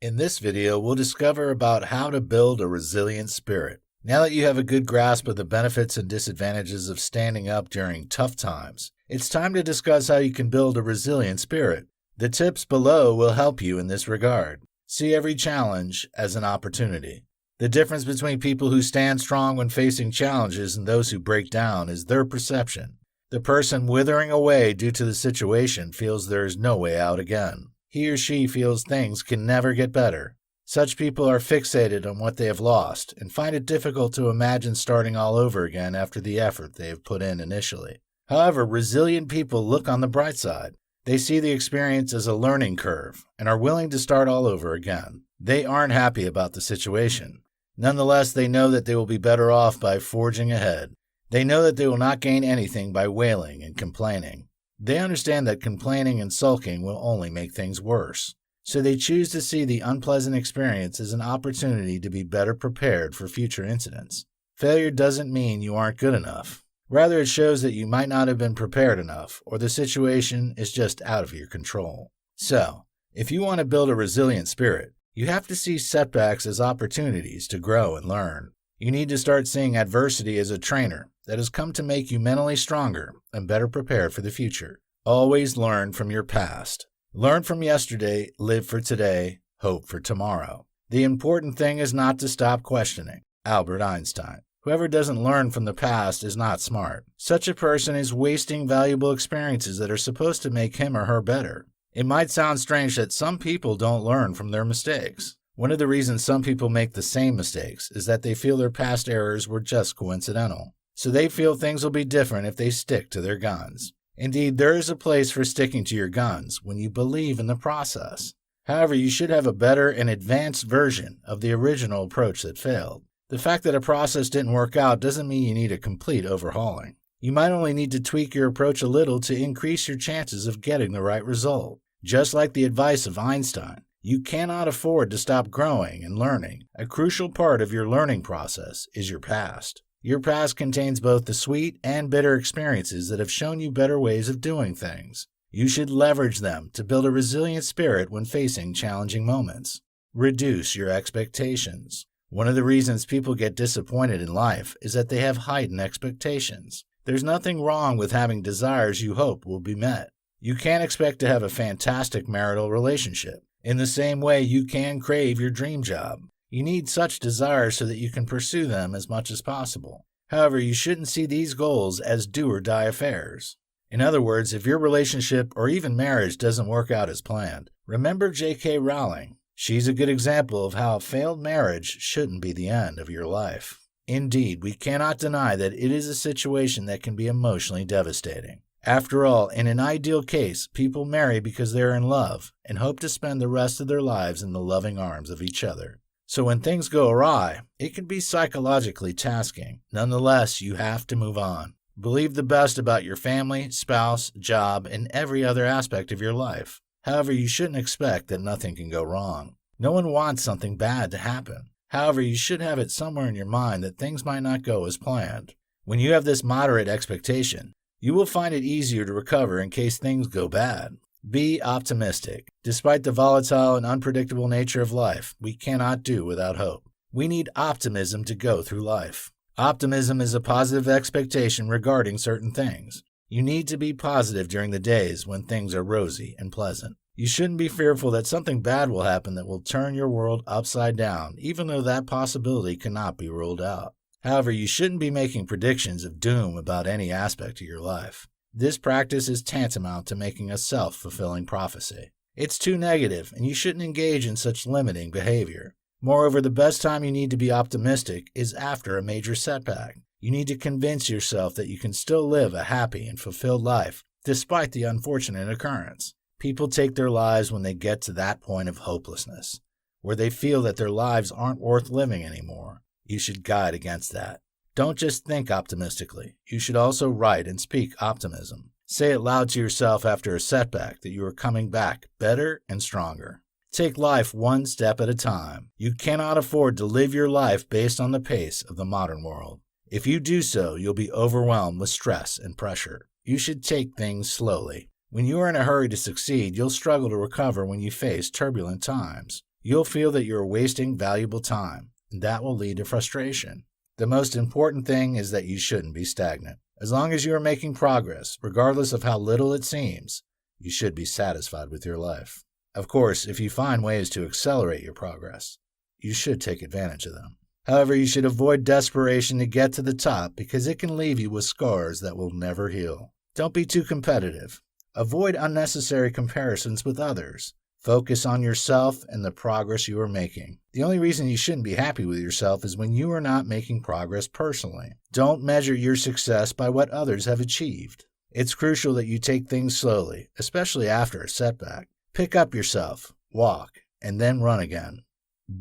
In this video, we'll discover about how to build a resilient spirit. Now that you have a good grasp of the benefits and disadvantages of standing up during tough times, it's time to discuss how you can build a resilient spirit. The tips below will help you in this regard. See every challenge as an opportunity. The difference between people who stand strong when facing challenges and those who break down is their perception. The person withering away due to the situation feels there is no way out again. He or she feels things can never get better. Such people are fixated on what they have lost and find it difficult to imagine starting all over again after the effort they have put in initially. However, resilient people look on the bright side. They see the experience as a learning curve and are willing to start all over again. They aren't happy about the situation. Nonetheless, they know that they will be better off by forging ahead. They know that they will not gain anything by wailing and complaining. They understand that complaining and sulking will only make things worse. So they choose to see the unpleasant experience as an opportunity to be better prepared for future incidents. Failure doesn't mean you aren't good enough. Rather, it shows that you might not have been prepared enough, or the situation is just out of your control. So, if you want to build a resilient spirit, you have to see setbacks as opportunities to grow and learn. You need to start seeing adversity as a trainer that has come to make you mentally stronger and better prepared for the future. Always learn from your past. Learn from yesterday, live for today, hope for tomorrow. The important thing is not to stop questioning. Albert Einstein. Whoever doesn't learn from the past is not smart. Such a person is wasting valuable experiences that are supposed to make him or her better. It might sound strange that some people don't learn from their mistakes. One of the reasons some people make the same mistakes is that they feel their past errors were just coincidental. So they feel things will be different if they stick to their guns. Indeed, there is a place for sticking to your guns when you believe in the process. However, you should have a better and advanced version of the original approach that failed. The fact that a process didn't work out doesn't mean you need a complete overhauling. You might only need to tweak your approach a little to increase your chances of getting the right result. Just like the advice of Einstein, you cannot afford to stop growing and learning. A crucial part of your learning process is your past. Your past contains both the sweet and bitter experiences that have shown you better ways of doing things. You should leverage them to build a resilient spirit when facing challenging moments. Reduce your expectations. One of the reasons people get disappointed in life is that they have heightened expectations. There's nothing wrong with having desires you hope will be met. You can't expect to have a fantastic marital relationship. In the same way, you can crave your dream job. You need such desires so that you can pursue them as much as possible. However, you shouldn't see these goals as do-or-die affairs. In other words, if your relationship or even marriage doesn't work out as planned, remember J.K. Rowling. She's a good example of how a failed marriage shouldn't be the end of your life. Indeed, we cannot deny that it is a situation that can be emotionally devastating. After all, in an ideal case, people marry because they are in love and hope to spend the rest of their lives in the loving arms of each other. So when things go awry, it can be psychologically tasking. Nonetheless, you have to move on. Believe the best about your family, spouse, job, and every other aspect of your life. However, you shouldn't expect that nothing can go wrong. No one wants something bad to happen. However, you should have it somewhere in your mind that things might not go as planned. When you have this moderate expectation, you will find it easier to recover in case things go bad. Be optimistic. Despite the volatile and unpredictable nature of life, we cannot do without hope. We need optimism to go through life. Optimism is a positive expectation regarding certain things. You need to be positive during the days when things are rosy and pleasant. You shouldn't be fearful that something bad will happen that will turn your world upside down, even though that possibility cannot be ruled out. However, you shouldn't be making predictions of doom about any aspect of your life. This practice is tantamount to making a self-fulfilling prophecy. It's too negative, and you shouldn't engage in such limiting behavior. Moreover, the best time you need to be optimistic is after a major setback. You need to convince yourself that you can still live a happy and fulfilled life despite the unfortunate occurrence. People take their lives when they get to that point of hopelessness, where they feel that their lives aren't worth living anymore. You should guide against that. Don't just think optimistically. You should also write and speak optimism. Say it loud to yourself after a setback that you are coming back better and stronger. Take life one step at a time. You cannot afford to live your life based on the pace of the modern world. If you do so, you'll be overwhelmed with stress and pressure. You should take things slowly. When you are in a hurry to succeed, you'll struggle to recover when you face turbulent times. You'll feel that you're wasting valuable time, and that will lead to frustration. The most important thing is that you shouldn't be stagnant. As long as you are making progress, regardless of how little it seems, you should be satisfied with your life. Of course, if you find ways to accelerate your progress, you should take advantage of them. However, you should avoid desperation to get to the top because it can leave you with scars that will never heal. Don't be too competitive. Avoid unnecessary comparisons with others. Focus on yourself and the progress you are making. The only reason you shouldn't be happy with yourself is when you are not making progress personally. Don't measure your success by what others have achieved. It's crucial that you take things slowly, especially after a setback. Pick up yourself, walk, and then run again.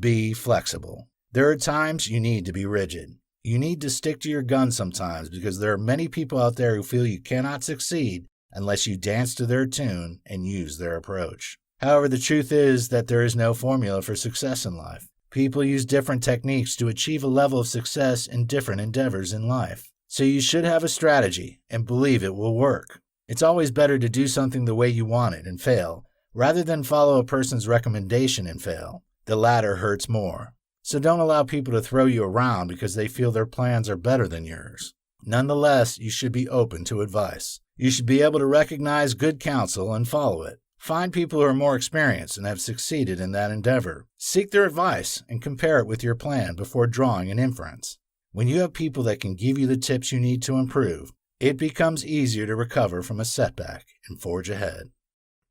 Be flexible. There are times you need to be rigid. You need to stick to your guns sometimes because there are many people out there who feel you cannot succeed unless you dance to their tune and use their approach. However, the truth is that there is no formula for success in life. People use different techniques to achieve a level of success in different endeavors in life. So you should have a strategy and believe it will work. It's always better to do something the way you want it and fail, rather than follow a person's recommendation and fail. The latter hurts more. So don't allow people to throw you around because they feel their plans are better than yours. Nonetheless, you should be open to advice. You should be able to recognize good counsel and follow it. Find people who are more experienced and have succeeded in that endeavor. Seek their advice and compare it with your plan before drawing an inference. When you have people that can give you the tips you need to improve, it becomes easier to recover from a setback and forge ahead.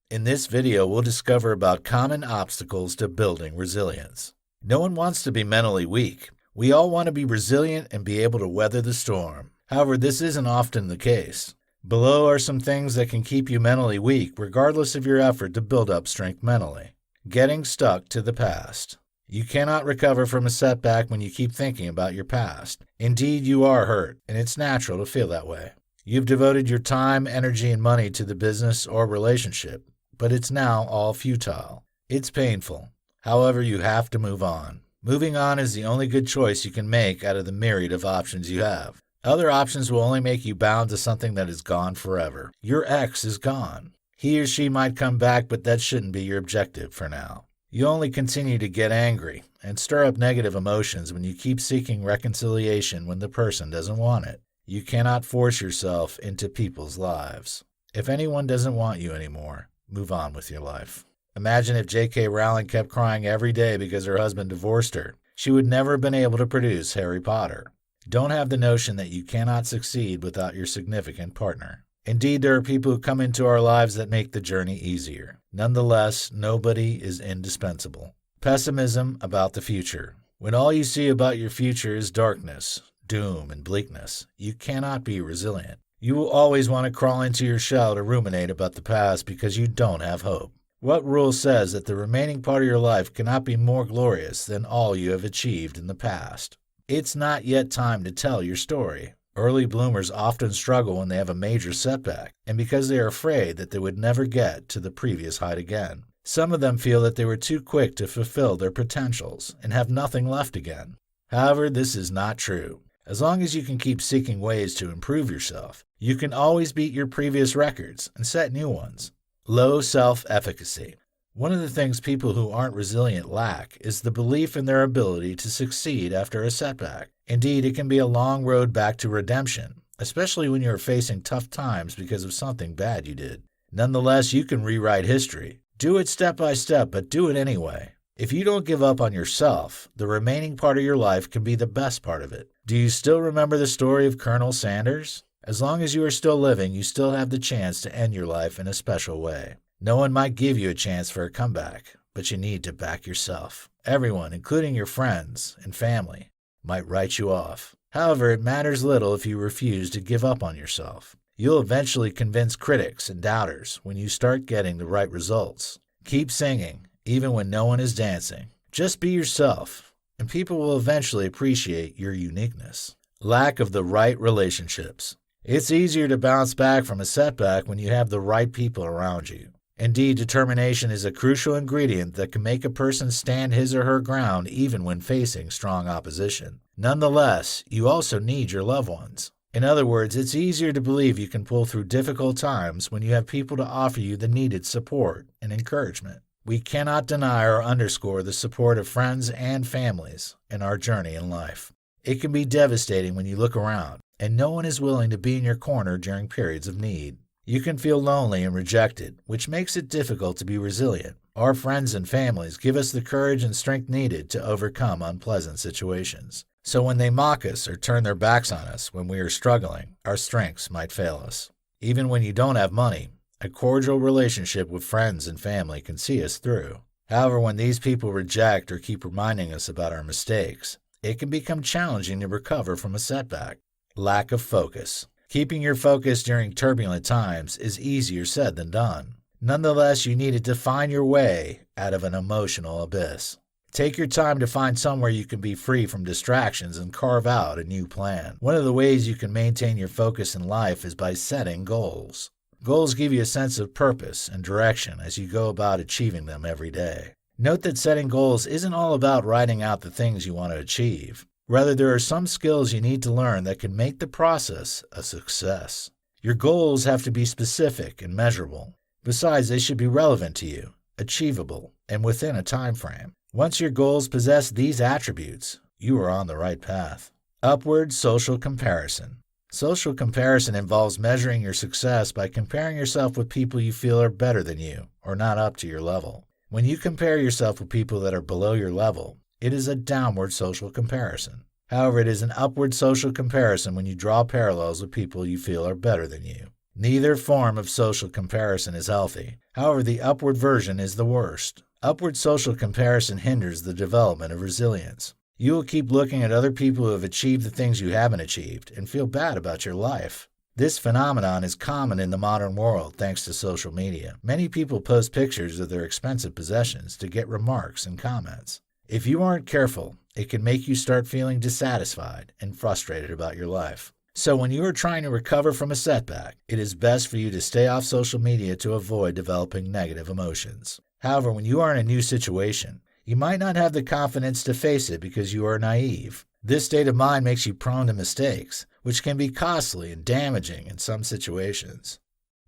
In this video, we'll discover about common obstacles to building resilience. No one wants to be mentally weak. We all want to be resilient and be able to weather the storm. However, this isn't often the case. Below are some things that can keep you mentally weak, regardless of your effort to build up strength mentally. Getting stuck to the past. You cannot recover from a setback when you keep thinking about your past. Indeed, you are hurt, and it's natural to feel that way. You've devoted your time, energy, and money to the business or relationship, but it's now all futile. It's painful. However, you have to move on. Moving on is the only good choice you can make out of the myriad of options you have. Other options will only make you bound to something that is gone forever. Your ex is gone. He or she might come back, but that shouldn't be your objective for now. You only continue to get angry and stir up negative emotions when you keep seeking reconciliation when the person doesn't want it. You cannot force yourself into people's lives. If anyone doesn't want you anymore, move on with your life. Imagine if J.K. Rowling kept crying every day because her husband divorced her. She would never have been able to produce Harry Potter. Don't have the notion that you cannot succeed without your significant partner. Indeed, there are people who come into our lives that make the journey easier. Nonetheless, nobody is indispensable. Pessimism about the future. When all you see about your future is darkness, doom, and bleakness, you cannot be resilient. You will always want to crawl into your shell to ruminate about the past because you don't have hope. What rule says that the remaining part of your life cannot be more glorious than all you have achieved in the past? It's not yet time to tell your story. Early bloomers often struggle when they have a major setback, and because they are afraid that they would never get to the previous height again. Some of them feel that they were too quick to fulfill their potentials and have nothing left again. However, this is not true. As long as you can keep seeking ways to improve yourself, you can always beat your previous records and set new ones. Low self-efficacy. One of the things people who aren't resilient lack is the belief in their ability to succeed after a setback. Indeed, it can be a long road back to redemption, especially when you are facing tough times because of something bad you did. Nonetheless, you can rewrite history. Do it step by step, but do it anyway. If you don't give up on yourself, the remaining part of your life can be the best part of it. Do you still remember the story of Colonel Sanders? As long as you are still living, you still have the chance to end your life in a special way. No one might give you a chance for a comeback, but you need to back yourself. Everyone, including your friends and family, might write you off. However, it matters little if you refuse to give up on yourself. You'll eventually convince critics and doubters when you start getting the right results. Keep singing, even when no one is dancing. Just be yourself, and people will eventually appreciate your uniqueness. Lack of the right relationships. It's easier to bounce back from a setback when you have the right people around you. Indeed, determination is a crucial ingredient that can make a person stand his or her ground even when facing strong opposition. Nonetheless, you also need your loved ones. In other words, it's easier to believe you can pull through difficult times when you have people to offer you the needed support and encouragement. We cannot deny or underscore the support of friends and families in our journey in life. It can be devastating when you look around and no one is willing to be in your corner during periods of need. You can feel lonely and rejected, which makes it difficult to be resilient. Our friends and families give us the courage and strength needed to overcome unpleasant situations. So when they mock us or turn their backs on us when we are struggling, our strengths might fail us. Even when you don't have money, a cordial relationship with friends and family can see us through. However, when these people reject or keep reminding us about our mistakes, it can become challenging to recover from a setback. Lack of focus. Keeping your focus during turbulent times is easier said than done. Nonetheless, you need to find your way out of an emotional abyss. Take your time to find somewhere you can be free from distractions and carve out a new plan. One of the ways you can maintain your focus in life is by setting goals. Goals give you a sense of purpose and direction as you go about achieving them every day. Note that setting goals isn't all about writing out the things you want to achieve. Rather, there are some skills you need to learn that can make the process a success. Your goals have to be specific and measurable. Besides, they should be relevant to you, achievable, and within a time frame. Once your goals possess these attributes, you are on the right path. Upward social comparison. Social comparison involves measuring your success by comparing yourself with people you feel are better than you or not up to your level. When you compare yourself with people that are below your level, it is a downward social comparison. However, it is an upward social comparison when you draw parallels with people you feel are better than you. Neither form of social comparison is healthy. However, the upward version is the worst. Upward social comparison hinders the development of resilience. You will keep looking at other people who have achieved the things you haven't achieved and feel bad about your life. This phenomenon is common in the modern world thanks to social media. Many people post pictures of their expensive possessions to get remarks and comments. If you aren't careful, it can make you start feeling dissatisfied and frustrated about your life. So when you are trying to recover from a setback, it is best for you to stay off social media to avoid developing negative emotions. However, when you are in a new situation, you might not have the confidence to face it because you are naive. This state of mind makes you prone to mistakes, which can be costly and damaging in some situations.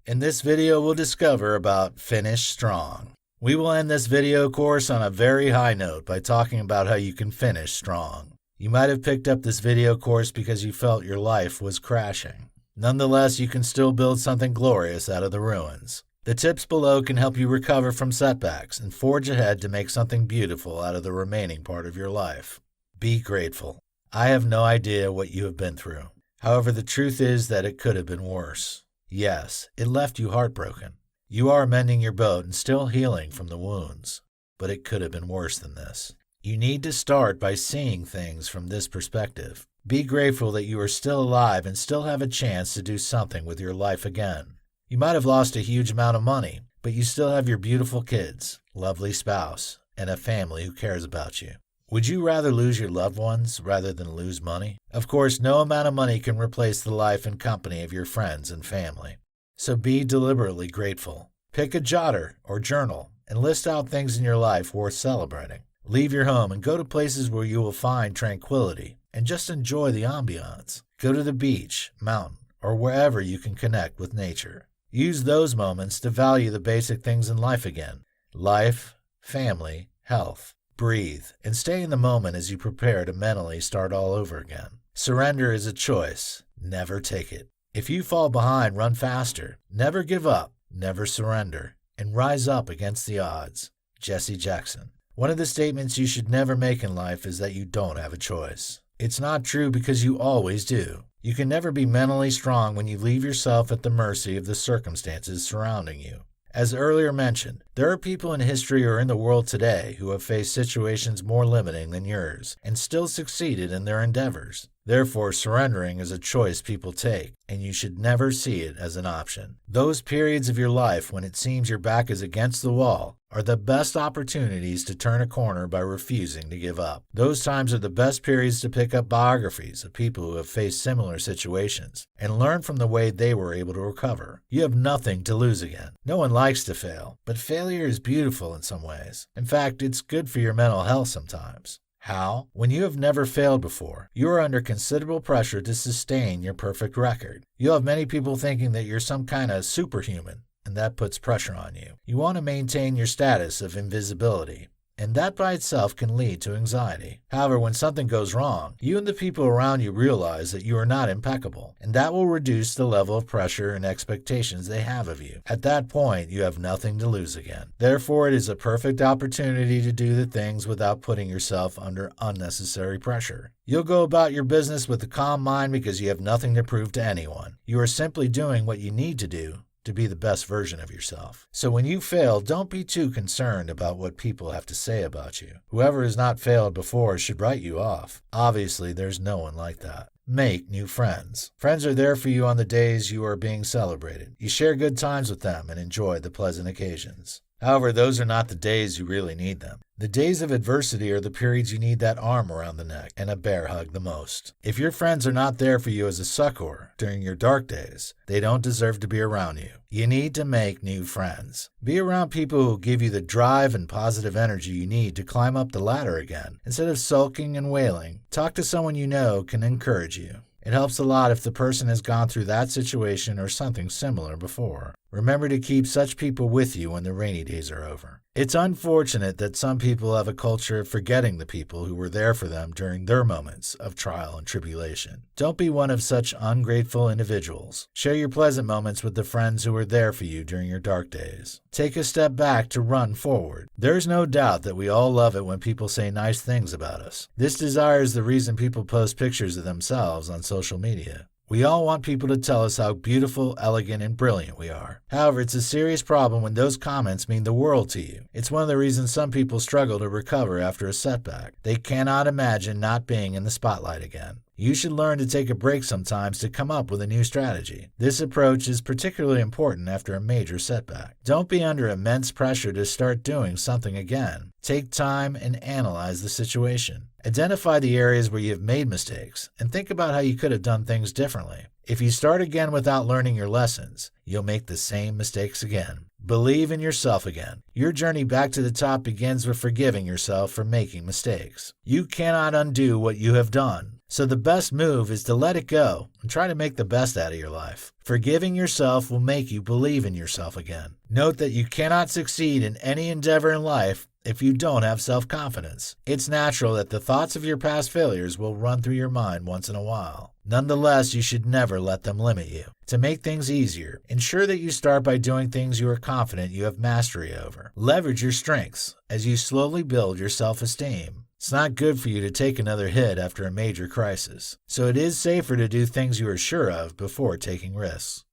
In this video, we'll discover about Finish Strong. We will end this video course on a very high note by talking about how you can finish strong. You might have picked up this video course because you felt your life was crashing. Nonetheless, you can still build something glorious out of the ruins. The tips below can help you recover from setbacks and forge ahead to make something beautiful out of the remaining part of your life. Be grateful. I have no idea what you have been through. However, the truth is that it could have been worse. Yes, it left you heartbroken. You are mending your boat and still healing from the wounds, but it could have been worse than this. You need to start by seeing things from this perspective. Be grateful that you are still alive and still have a chance to do something with your life again. You might have lost a huge amount of money, but you still have your beautiful kids, lovely spouse, and a family who cares about you. Would you rather lose your loved ones rather than lose money? Of course, no amount of money can replace the life and company of your friends and family. So be deliberately grateful. Pick a jotter or journal and list out things in your life worth celebrating. Leave your home and go to places where you will find tranquility and just enjoy the ambiance. Go to the beach, mountain, or wherever you can connect with nature. Use those moments to value the basic things in life again. Life, family, health. Breathe and stay in the moment as you prepare to mentally start all over again. Surrender is a choice. Never take it. If you fall behind, run faster. Never give up. Never surrender. And rise up against the odds. Jesse Jackson. One of the statements you should never make in life is that you don't have a choice. It's not true because you always do. You can never be mentally strong when you leave yourself at the mercy of the circumstances surrounding you. As earlier mentioned, there are people in history or in the world today who have faced situations more limiting than yours and still succeeded in their endeavors. Therefore, surrendering is a choice people take, and you should never see it as an option. Those periods of your life when it seems your back is against the wall are the best opportunities to turn a corner by refusing to give up. Those times are the best periods to pick up biographies of people who have faced similar situations and learn from the way they were able to recover. You have nothing to lose again. No one likes to fail, but failure is beautiful in some ways. In fact, it's good for your mental health sometimes. How? When you have never failed before, you are under considerable pressure to sustain your perfect record. You'll have many people thinking that you're some kind of superhuman, and that puts pressure on you. You want to maintain your status of invisibility, and that by itself can lead to anxiety. However, when something goes wrong, you and the people around you realize that you are not impeccable, and that will reduce the level of pressure and expectations they have of you. At that point, you have nothing to lose again. Therefore, it is a perfect opportunity to do the things without putting yourself under unnecessary pressure. You'll go about your business with a calm mind because you have nothing to prove to anyone. You are simply doing what you need to do to be the best version of yourself. So when you fail, don't be too concerned about what people have to say about you. Whoever has not failed before should write you off. Obviously, there's no one like that. Make new friends. Friends are there for you on the days you are being celebrated. You share good times with them and enjoy the pleasant occasions. However, those are not the days you really need them. The days of adversity are the periods you need that arm around the neck and a bear hug the most. If your friends are not there for you as a succor during your dark days, they don't deserve to be around you. You need to make new friends. Be around people who give you the drive and positive energy you need to climb up the ladder again. Instead of sulking and wailing, talk to someone you know can encourage you. It helps a lot if the person has gone through that situation or something similar before. Remember to keep such people with you when the rainy days are over. It's unfortunate that some people have a culture of forgetting the people who were there for them during their moments of trial and tribulation. Don't be one of such ungrateful individuals. Share your pleasant moments with the friends who were there for you during your dark days. Take a step back to run forward. There's no doubt that we all love it when people say nice things about us. This desire is the reason people post pictures of themselves on social media. We all want people to tell us how beautiful, elegant, and brilliant we are. However, it's a serious problem when those comments mean the world to you. It's one of the reasons some people struggle to recover after a setback. They cannot imagine not being in the spotlight again. You should learn to take a break sometimes to come up with a new strategy. This approach is particularly important after a major setback. Don't be under immense pressure to start doing something again. Take time and analyze the situation. Identify the areas where you have made mistakes and think about how you could have done things differently. If you start again without learning your lessons, you'll make the same mistakes again. Believe in yourself again. Your journey back to the top begins with forgiving yourself for making mistakes. You cannot undo what you have done. So the best move is to let it go and try to make the best out of your life. Forgiving yourself will make you believe in yourself again. Note that you cannot succeed in any endeavor in life if you don't have self-confidence. It's natural that the thoughts of your past failures will run through your mind once in a while. Nonetheless, you should never let them limit you. To make things easier, ensure that you start by doing things you are confident you have mastery over. Leverage your strengths as you slowly build your self-esteem. It's not good for you to take another hit after a major crisis, so it is safer to do things you are sure of before taking risks.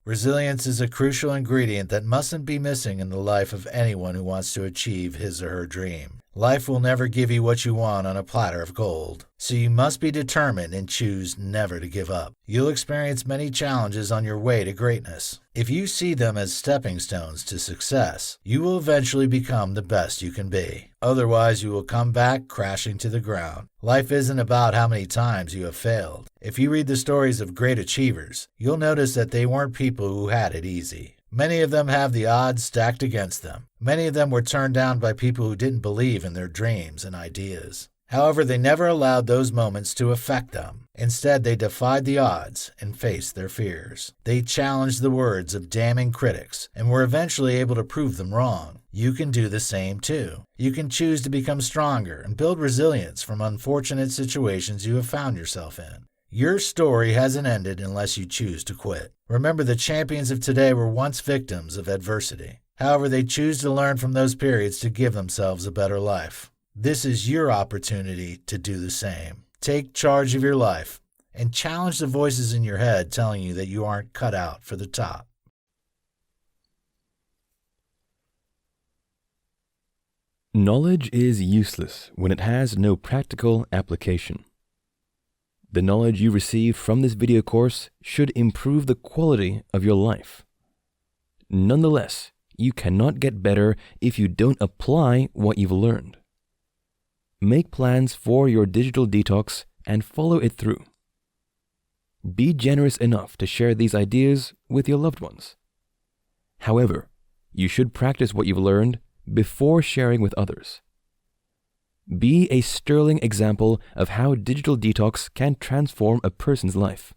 Resilience is a crucial ingredient that mustn't be missing in the life of anyone who wants to achieve his or her dream. Life will never give you what you want on a platter of gold, so you must be determined and choose never to give up. You'll experience many challenges on your way to greatness. If you see them as stepping stones to success, you will eventually become the best you can be. Otherwise, you will come back crashing to the ground. Life isn't about how many times you have failed. If you read the stories of great achievers, you'll notice that they weren't people who had it easy. Many of them have the odds stacked against them. Many of them were turned down by people who didn't believe in their dreams and ideas. However, they never allowed those moments to affect them. Instead, they defied the odds and faced their fears. They challenged the words of damning critics and were eventually able to prove them wrong. You can do the same too. You can choose to become stronger and build resilience from unfortunate situations you have found yourself in. Your story hasn't ended unless you choose to quit. Remember, the champions of today were once victims of adversity. However, they choose to learn from those periods to give themselves a better life. This is your opportunity to do the same. Take charge of your life and challenge the voices in your head telling you that you aren't cut out for the top. Knowledge is useless when it has no practical application. The knowledge you receive from this video course should improve the quality of your life. Nonetheless, you cannot get better if you don't apply what you've learned. Make plans for your digital detox and follow it through. Be generous enough to share these ideas with your loved ones. However, you should practice what you've learned before sharing with others. Be a sterling example of how digital detox can transform a person's life.